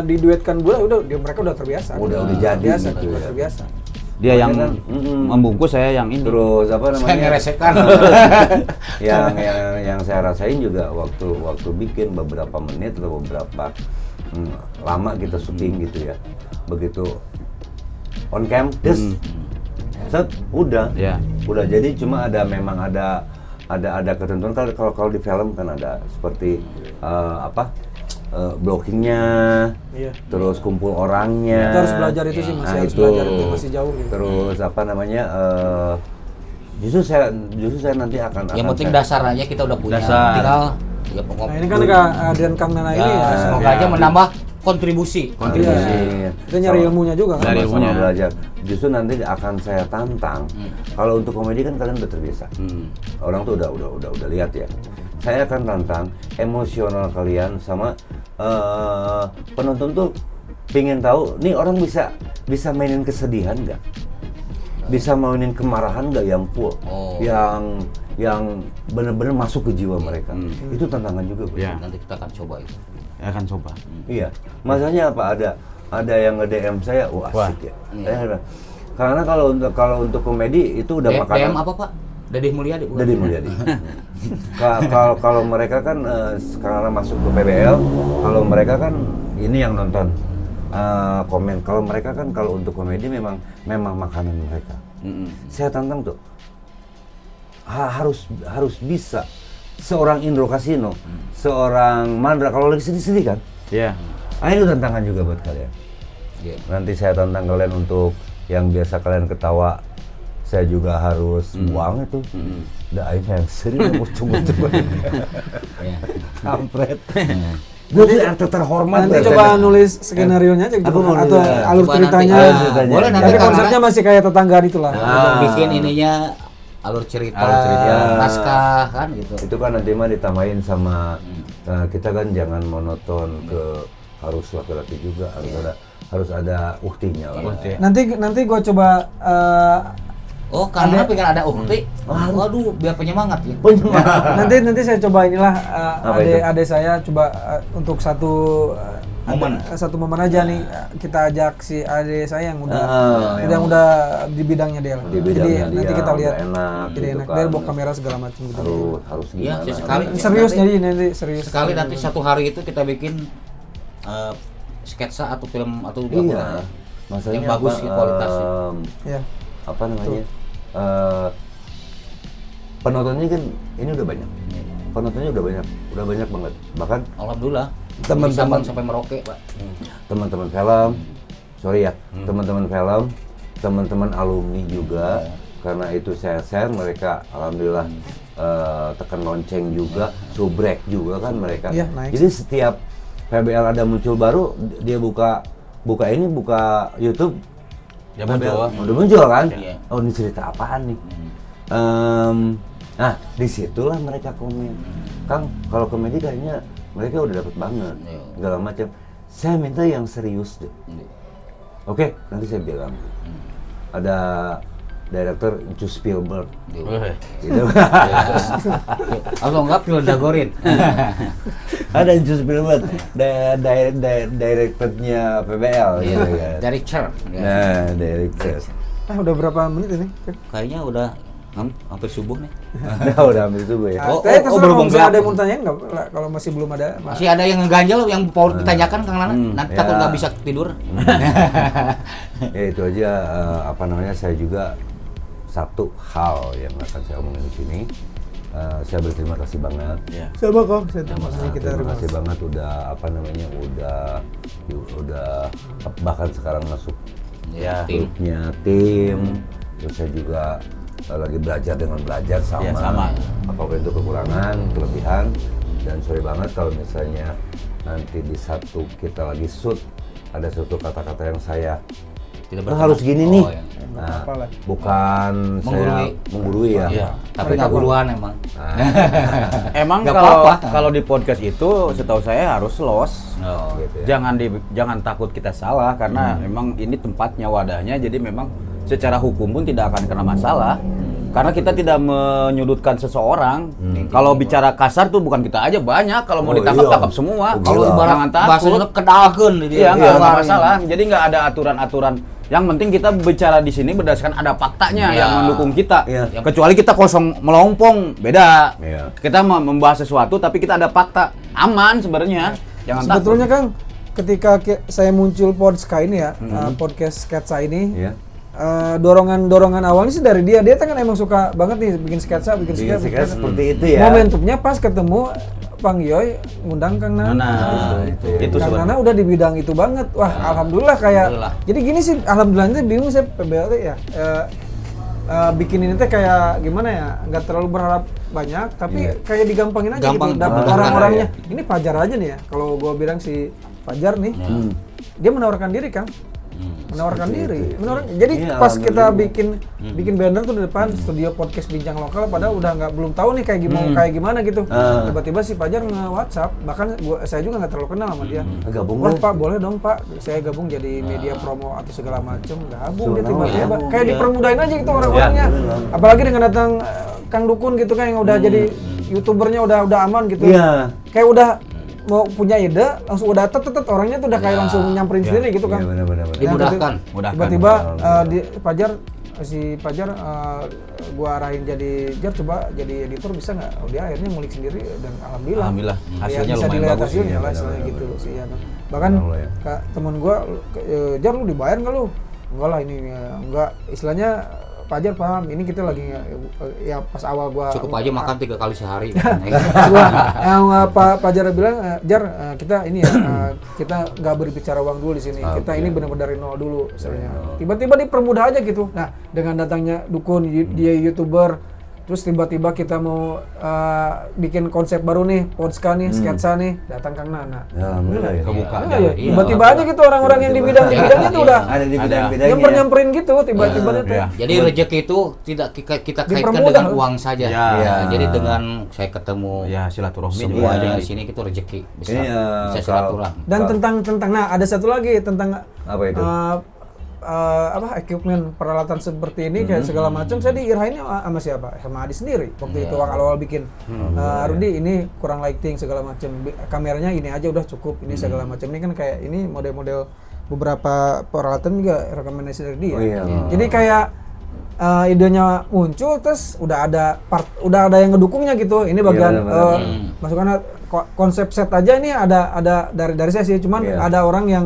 diduetkan bola mereka udah terbiasa. Udah jadi biasa, gitu udah ya. terbiasa. Dia yang Mm-mm. membungkus, saya yang ini. Terus apa namanya? Saya ngeresekan. yang saya rasain juga waktu bikin beberapa menit atau beberapa lama kita syuting gitu ya. Begitu on cam, set udah. Ya. Udah jadi cuma memang ada ketentuan kalau di film kan ada seperti blockingnya, Iya. terus kumpul orangnya. Kita harus belajar itu sih, masih harus belajar itu, masih jauh gitu. Terus apa namanya? Justru saya nanti akan. Yang penting saya- dasar aja kita udah punya. Dasar. Tinggal ya Nah ini kan kehadiran Kang Nana ini ya, semoga aja menambah kontribusi. Iya. Kita nyari ilmunya juga kan. Dari Sama-sama ilmunya. belajar. Justru nanti akan saya tantang. Kalau untuk komedi kan kalian udah terbiasa. Orang tuh udah lihat ya. Saya akan tantang emosional kalian sama penonton tuh pingin tahu nih orang bisa mainin kesedihan nggak? Bisa mainin kemarahan nggak yang full? Oh. Yang benar-benar masuk ke jiwa mereka. Itu tantangan juga, Bro. Ya. Nanti kita akan coba itu. Saya akan coba. Iya. Masalahnya apa? Ada yang nge-DM saya, wah Wah. asik ya. Saya bilang, karena kalau untuk komedi itu udah makanan. DM apa Pak? Deddy Mulyadi bukan? Deddy Mulyadi. Kalau mereka kan sekarang masuk ke PBL, kalau mereka kan ini yang nonton komen. Kalau mereka kan kalau untuk komedi memang makanan mereka. Saya tantang tuh harus bisa seorang Indro Kasino, seorang Mandra kalau lagi sedih-sedih kan. Iya. Itu tantangan juga buat kalian. Iya. Nanti saya tantang kalian untuk yang biasa kalian ketawa, saya juga harus buang itu. Dah, ini yang serius tunggu. Iya. Kampret. Gue tuh aktor terhormat. Nanti ya, coba saya. nulis skenario-nya aja gitu, Aku mau atau nulis. alur Coba ceritanya. nanti, Alur ceritanya. boleh nanti Tapi Kang konsepnya masih kayak tetangga itulah. bikin ininya alur cerita, Alur cerita. naskah kan gitu. Itu kan nanti mah ditambahin sama kita kan jangan monoton ke harus laki-laki juga, harus ada uktinya lah. Nanti gua coba Oh, karena pengen ada ukti. Waduh, biar penyemangat ya. nanti saya coba inilah Apa itu? adik saya coba untuk satu momen aja nih kita ajak si adik saya yang udah di bidangnya dia lah. Di Jadi bidangnya nanti dia, kita lihat udah enak jadi gitu enak kan. dia bawa kamera segala macam gitu. harus Iya, gimana? sekali. Serius Nanti- jadi nanti serius. Sekali nanti satu hari itu kita bikin sketsa atau film atau Iya. Masalahnya yang bagus apa, ya kualitasnya. Ya. Apa namanya? Penontonnya kan ini udah banyak. Penontonnya udah banyak banget. Bahkan Alhamdulillah. Teman-teman- Bisa sampai Merauke, Pak. teman-teman film, sorry ya, teman-teman film, teman-teman alumni juga, karena itu saya share mereka, alhamdulillah tekan lonceng juga, subrek juga kan mereka. Iya, naik. Jadi setiap PBL ada muncul baru, dia buka YouTube, Ya muncul. udah muncul kan? Iya. Oh ini cerita apaan nih? Nah disitulah mereka komen, Kang kalau komedi kayaknya mereka udah dapet banget, Iya. segala macam. Saya minta yang serius deh. Oke, nanti saya bilang. Ada director Joe Spielberg, gitu. Atau enggak film Dagorin. Ada Joe Spielberg, directornya PBL, gitu kan. Dari Cher. Ya. Nah, director. Udah berapa menit ini? Kayaknya udah hampir subuh nih. Udah hampir subuh ya. Saya terserah belum kalau misalnya gelap. ada yang mau tanyain nggak? Kalau masih belum ada. Masih ada yang ngeganjel yang mau ditanyakan Kang Nana. Nanti Ya. takut nggak bisa tidur. Ya itu aja apa namanya, saya juga satu hal yang akan saya omongin di sini. saya berterima kasih banget. Ya. Sama kok, saya terima kasih kita Terima kasih banget udah udah bahkan sekarang masuk Ya, grupnya tim. Terus saya juga lagi belajar sama, Ya, sama. apapun itu kekurangan, kelebihan. Dan sorry banget kalau misalnya nanti di satu kita lagi shoot ada suatu kata-kata yang saya tidak "Lo harus gini nih." ya. Nah, apa-apa lah. bukan saya Menggurui. menggurui ya. Iya. Tapi nggak buruan emang. Emang Nggak kalau apa-apa. kalau di podcast itu setahu saya harus los. Oh. Gitu ya. Jangan takut kita salah karena memang ini tempatnya, wadahnya, jadi memang secara hukum pun tidak akan kena masalah. Karena kita tidak menyudutkan seseorang. Kalau bicara kasar tuh bukan kita aja, banyak. Kalau mau Oh, ditangkap iya. tangkap semua. Oh, Kalau gila. ibarat Jangan takut. bahasanya kedalkeun di dia. Iya, nggak Keluarin. masalah. Jadi nggak ada aturan-aturan. Yang penting kita bicara di sini berdasarkan ada faktanya Iya. yang mendukung kita. Iya. Kecuali kita kosong melompong, beda. Iya. Kita membahas sesuatu tapi kita ada fakta, aman sebenarnya. Jangan Sebetulnya takut. Kang, ketika saya muncul Podska ini ya, podcast sketsa ini, Iya. dorongan awalnya sih dari dia. Dia kan emang suka banget nih bikin sketsa, bikin Bikin sketsa. seperti itu ya. Momentumnya pas ketemu Bang Yoy ngundang Kang Nana. Nah, itu Kang sebenarnya. Nana udah di bidang itu banget. Wah, alhamdulillah kayak. Alhamdulillah. Jadi gini sih, alhamdulillahnya bingung saya PBLT ya. Bikin ini teh kayak gimana ya? Nggak terlalu berharap banyak, tapi kayak digampangin aja Gampang, gitu. Dapat gampang orang-orangnya. ya. Ini Fajar aja nih ya. Kalau gua bilang si Fajar nih, dia menawarkan diri Kang. Menawarkan diri. Jadi Iya, pas kita alhamdulillah. bikin banner tuh di depan studio podcast bincang lokal, padahal udah belum tahu nih kayak gimana gitu. Tiba-tiba si Fajar nge-WhatsApp, bahkan saya juga nggak terlalu kenal sama dia. Gabung Wah dong. Pak, boleh dong Pak, saya gabung jadi media promo atau segala macem. Gabung dia Sudah tiba-tiba, gabung, kayak ya. dipermudahin aja gitu orang-orangnya. Apalagi dengan datang Kang Dukun gitu kan yang udah jadi youtubernya udah aman gitu. Iya. Kayak udah mau punya ide, langsung udah tet orangnya tuh udah kayak langsung nyamperin sendiri gitu kan. Iya, benar-benar. Dimudahkan. Mudahkan. Tiba-tiba si Fajar gua arahin jadi Jar coba jadi editor bisa nggak? Oh, dia akhirnya ngulik sendiri dan alhamdulillah. Alhamdulillah, Ya, hasilnya bisa lumayan dilihat bagus. hasilnya Iya, lah istilahnya benar-benar. gitu sih ya kan. Bahkan Allah ya. temen gua Jar lu dibayar nggak lu? Enggak lah ini enggak istilahnya Fajar paham ini kita lagi ya pas awal gua Cukup aja makan 3 kali sehari. Pak Jar bilang, Jar kita ini ya kita nggak berbicara uang dulu di sini. Kita ini benar-benar dari nol dulu misalnya. Tiba-tiba dipermudah aja gitu. Nah dengan datangnya Dukun, dia youtuber, terus tiba-tiba kita mau bikin konsep baru nih, Podska nih, sketsa nih, datang Kang Nana. Ya, alhamdulillah ya. Kebuka. Iya, iya. Iya, Tiba-tiba aja gitu orang-orang yang di bidangnya tuh udah Ada di bidang-bidangnya. nyamperin gitu tiba-tiba tuh. Iya. Jadi rezeki itu tidak kita kaitkan Dipermudah. dengan uang saja. Ya. Ya, jadi dengan saya ketemu Ya, silaturahmi semua juga. ada yang di sini itu rezeki bisa Ini, bisa kalau- silaturahmi. Dan tentang nah ada satu lagi tentang Apa itu? equipment peralatan seperti ini kayak segala macam saya diirahinnya sama siapa? Sama Adi sendiri waktu itu awal-awal bikin. Rudi ini kurang lighting segala macam, kameranya ini aja udah cukup, ini segala macam. Ini kan kayak ini model-model beberapa peralatan juga rekomendasi dari dia. Oh, iya. Jadi kayak idenya muncul terus udah ada yang ngedukungnya gitu. Ini bagian benar-benar. masukannya konsep set aja ini ada dari saya sih, cuman Iya. ada orang yang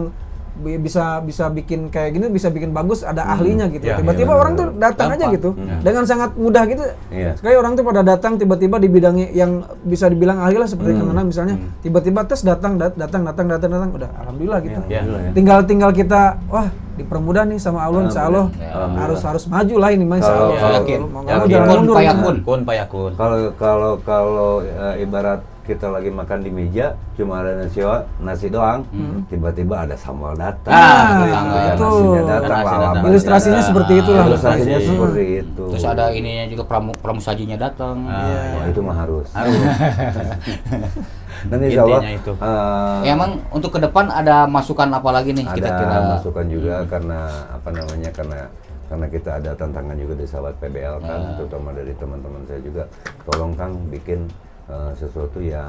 bisa bikin kayak gini, bisa bikin bagus, ada ahlinya gitu. Iya, Tiba-tiba iya, orang tuh datang aja Gampang. gitu. Dengan sangat mudah gitu. Iya. Sekali orang tuh pada datang tiba-tiba di bidangnya yang bisa dibilang ahli lah seperti Kang Nana misalnya. Tiba-tiba tes datang udah alhamdulillah gitu. Ya. Tinggal kita wah dipermudah nih sama Allah insya Allah harus maju lah ini insya Kalau- Allah. yakin. Mau nggak mau Yakin. jangan Kun mundur. payakun. Kun payakun. Kalau ibarat kita lagi makan di meja cuma ada nasi doang, tiba-tiba ada sambal datang. Nah, itu. Nasinya datang, Nasi lalapan datang. Ilustrasinya datang. seperti itulah. Ilustrasinya Ilustrasi. seperti itu. Terus ada ininya juga pramusajinya datang. Wah, itu mah harus. Harus. Dan insya Allah Intinya itu. Ya, emang untuk ke depan ada masukan apa lagi nih ada kira-kira? masukan juga karena apa namanya karena kita ada tantangan juga di sahabat PBL kan, terutama dari teman-teman saya juga. Tolong Kang bikin sesuatu yang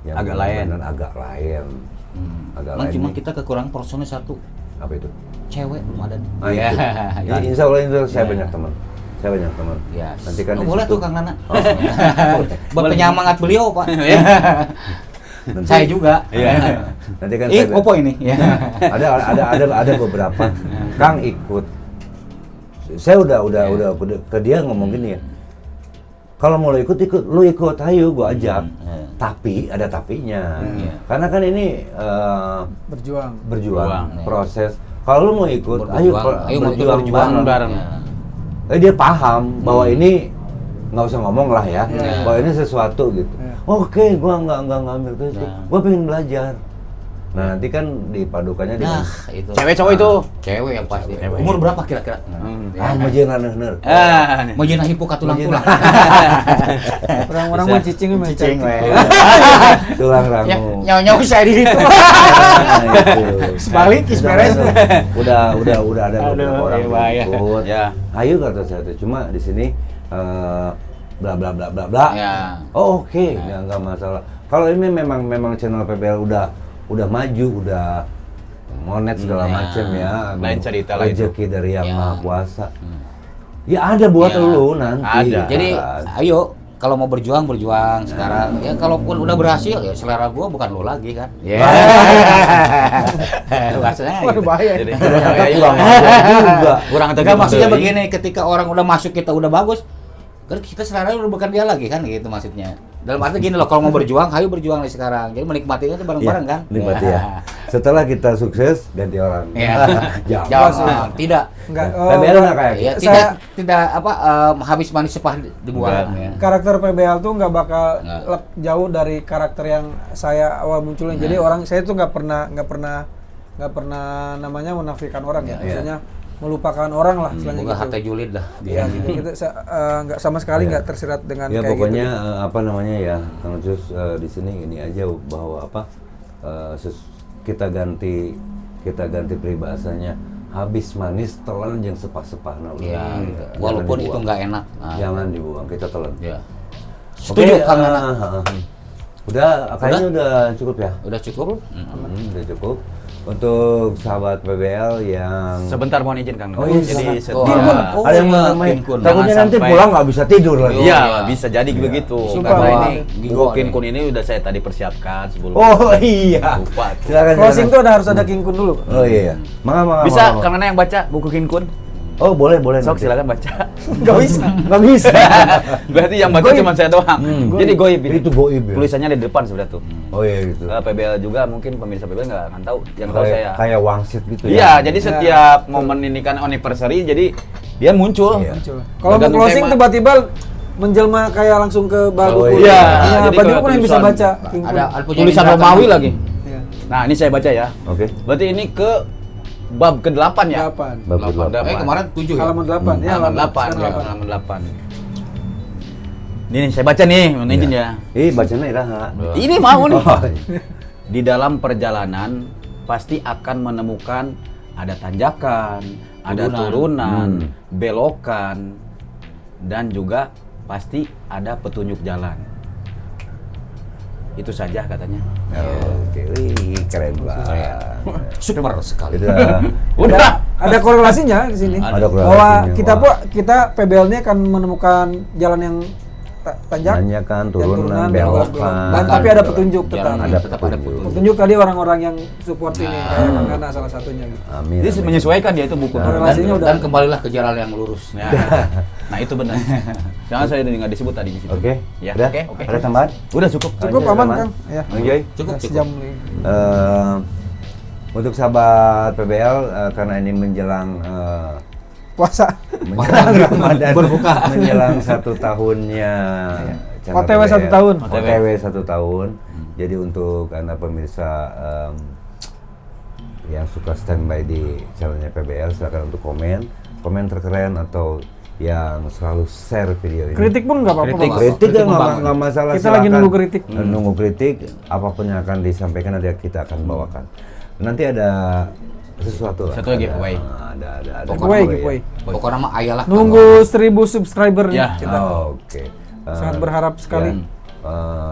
Agak lain. benar-benar agak lain. Agak Emang lain. cuma nih. kita kekurangan personnya satu, Apa itu? cewek belum ada nih. Ah, Ya, itu. ya. Insya Allah saya banyak teman. Saya banyak teman. Ya. Nanti kan Oh, di boleh situ- tuh Kang Nana. Oh. Buat penyemangat beliau, Pak. Nanti- Saya juga. Nanti kan Ih, opo ini? Ya. ada beberapa Kang ikut. Saya udah ke dia ngomong gini ya. Kalau mau lu ikut, ayo gua ajak. Tapi ada tapinya. Karena kan ini Berjuang. berjuang proses. Kalau lu mau ikut, ayo berjuang bareng. Dia paham bahwa ini nggak usah ngomong lah ya, bahwa ini sesuatu gitu. Oke, gua nggak ngambil itu, gua pengen belajar. Nah nanti kan dipadukannya dengan itu. Cewek cowok itu. Cewek yang pasti. Umur berapa kira-kira? majian neuner. Mau jeung hipo ka tulang-tulang. Orang-orang mah cicing mah Cicing we. Tulang rangu. Nyawa-nyawa saya di situ. Nah, itu. Sebalik, beres. Udah ada beberapa orang yang bahaya. ikut. Ya. Ayo kata saya tuh, cuma di sini bla bla bla bla bla. Ya. Oh oke, nggak masalah. Kalau ini memang channel PBL udah maju, udah monet segala macam ya. Lain cerita lah itu. Rezeki dari yang Maha Kuasa. Ya ada buat lu nanti. Ada. Jadi ayo kalau mau berjuang sekarang. Ya kalaupun udah berhasil ya selera gua bukan lu lagi kan. Ya. Bahasanya Waduh gitu. bahaya. Jadi juga. kurang Enggak, maksudnya begini, ketika orang udah masuk kita udah bagus, kan kita selera udah bukan dia lagi kan gitu maksudnya. Dalam arti gini loh, kalau mau berjuang, ayo berjuang nih sekarang. Jadi menikmatinya itu bareng-bareng kan. Nikmati ya. Setelah kita sukses ganti orang. Iya. Jangan. Tidak. Enggak. PBL nggak kayak Ya, gitu. tidak apa habis manis sepah dibuang ya. Karakter PBL tuh nggak bakal Nggak. jauh dari karakter yang saya awal munculnya. Jadi saya tuh nggak pernah namanya menafikan orang ya. Maksudnya melupakan orang lah istilahnya Bukan gitu. harta julid dah. Ya gitu. Kita nggak sama sekali nggak tersirat dengan Ya kayak pokoknya gitu. apa namanya ya, Kang Jus di sini ini aja bahwa apa kita ganti peribahasanya, habis manis telan yang sepah-sepahna. Iya, gitu. Jangan Walaupun dibuang. itu nggak enak. Nah, Jangan dibuang, kita telan. ya. Oke, Setuju Kang Nana. Udah, kayaknya udah cukup ya. Udah cukup? Udah cukup. Untuk sahabat PBL yang Sebentar mohon izin Kang. Oh, iya, Jadi silakan. setelah ada yang main, Kinkun. takutnya Jangan nanti sampai- pulang nggak bisa tidur lagi. Iya, bisa jadi begitu. Sumpah, Karena Bang. ini Gigo Kinkun ini udah saya tadi persiapkan sebelum. Oh iya. Lupa tuh. Silakan. Closing silakan. tuh harus ada kinkun dulu. Oh iya. Mangga. Bisa Kang Nana yang baca buku Kinkun? Oh boleh. Sok nanti. silakan baca. Nggak bisa. Nggak bisa. Berarti yang baca cuma saya doang. Jadi goib ini. Itu goib ya. Tulisannya di depan sebenarnya tuh. Oh iya gitu. PBL juga mungkin pemirsa PBL nggak akan tahu. Yang tahu saya. Kayak wangsit gitu ya. Iya, jadi setiap momen ini kan anniversary, jadi dia muncul. Iya. Muncul. Kalau mau Tergantung closing tema. tiba-tiba menjelma kayak langsung ke bal Oh, buku. iya. Ya, Jadi bagi kayak pun yang bisa tulisan- baca kinkun. Ada punya Tulisan Indra Romawi kan? lagi. Iya. Nah, ini saya baca ya. Oke. Berarti ini ke bab ke-8 ya? 8. Bab ke-8. Kemarin 7 ya? Halaman 8 ya. Halaman 8, sekarang ya, 8. halaman 8. Ini nih, saya baca nih, mohon izin ya. Bacanya iraha. Ini mau nih. Oh, Di dalam perjalanan pasti akan menemukan ada tanjakan, ada turunan, belokan, dan juga pasti ada petunjuk jalan. Itu saja katanya. Oke. Wih, keren banget. Super sekali. Udah. Ada korelasinya di sini. Ada korelasinya, Bahwa wah. kita PBL-nya akan menemukan jalan yang tanjak, Tanjakan, yang turunan, belokan. dan tapi ada petunjuk tetap. Jalan Ada tetap ada petunjuk. Petunjuk tadi orang-orang yang support ini kayak Kang Nana salah satunya gitu. Amin. Jadi amin. menyesuaikan dia itu buku. Korelasinya udah. Dan kembalilah ke jalan yang lurus. Ya. Nah, itu benar. Jangan saya nggak disebut tadi di situ. Oke. Ya, Udah? oke. Ada tambahan? Udah cukup. Cukup Aja, aman aman. Kang? Ya. Oke. Cukup. Sejam lagi. Untuk sahabat PBL karena ini menjelang Puasa. menjelang Ramadan, Berbuka. menjelang 1 tahunnya channel OTW PBL. 1 tahun. OTW 1 tahun. Jadi untuk anda pemirsa yang suka standby di channelnya PBL, silakan untuk komen terkeren atau yang selalu share video ini. Kritik pun nggak apa-apa. Kritik. Bang. Kritik Kritik ya membangun. nggak masalah. Kita lagi silakan. nunggu kritik. Nunggu kritik, apapun yang akan disampaikan nanti kita akan bawakan. Nanti ada sesuatu lah. Satu lagi, Ada- giveaway. Ada Giveaway, giveaway, giveaway. Pokoknya mah ayalah. Nunggu 1000 subscriber nih Ya. kita. Oke. Sangat berharap sekali.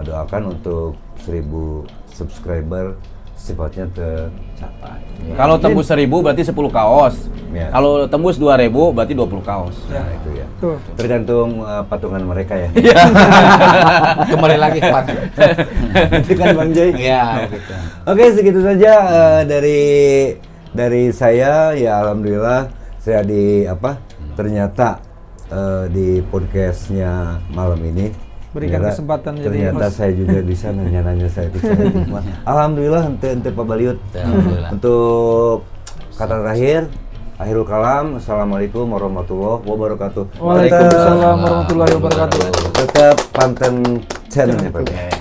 Doakan untuk 1000 subscriber sifatnya tercapai. Kalau tembus 1000 berarti 10 kaos. Ya. Kalau tembus 2000 berarti 20 kaos. Nah, itu ya. Tuh. Tergantung patungan mereka ya. Kembali lagi ke Pak. Itu kan Bang Jay. Iya, gitu. Oke, segitu saja dari saya. Ya alhamdulillah saya ternyata di podcastnya malam ini. Berikan kesempatan jadi ternyata host. saya juga bisa nanya-nanya saya itu. Alhamdulillah ente Pak Baliut. Alhamdulillah. Untuk kata terakhir, akhirul kalam, assalamualaikum warahmatullahi wabarakatuh. Waalaikumsalam warahmatullahi wabarakatuh. Tetap panteng channelnya Pak.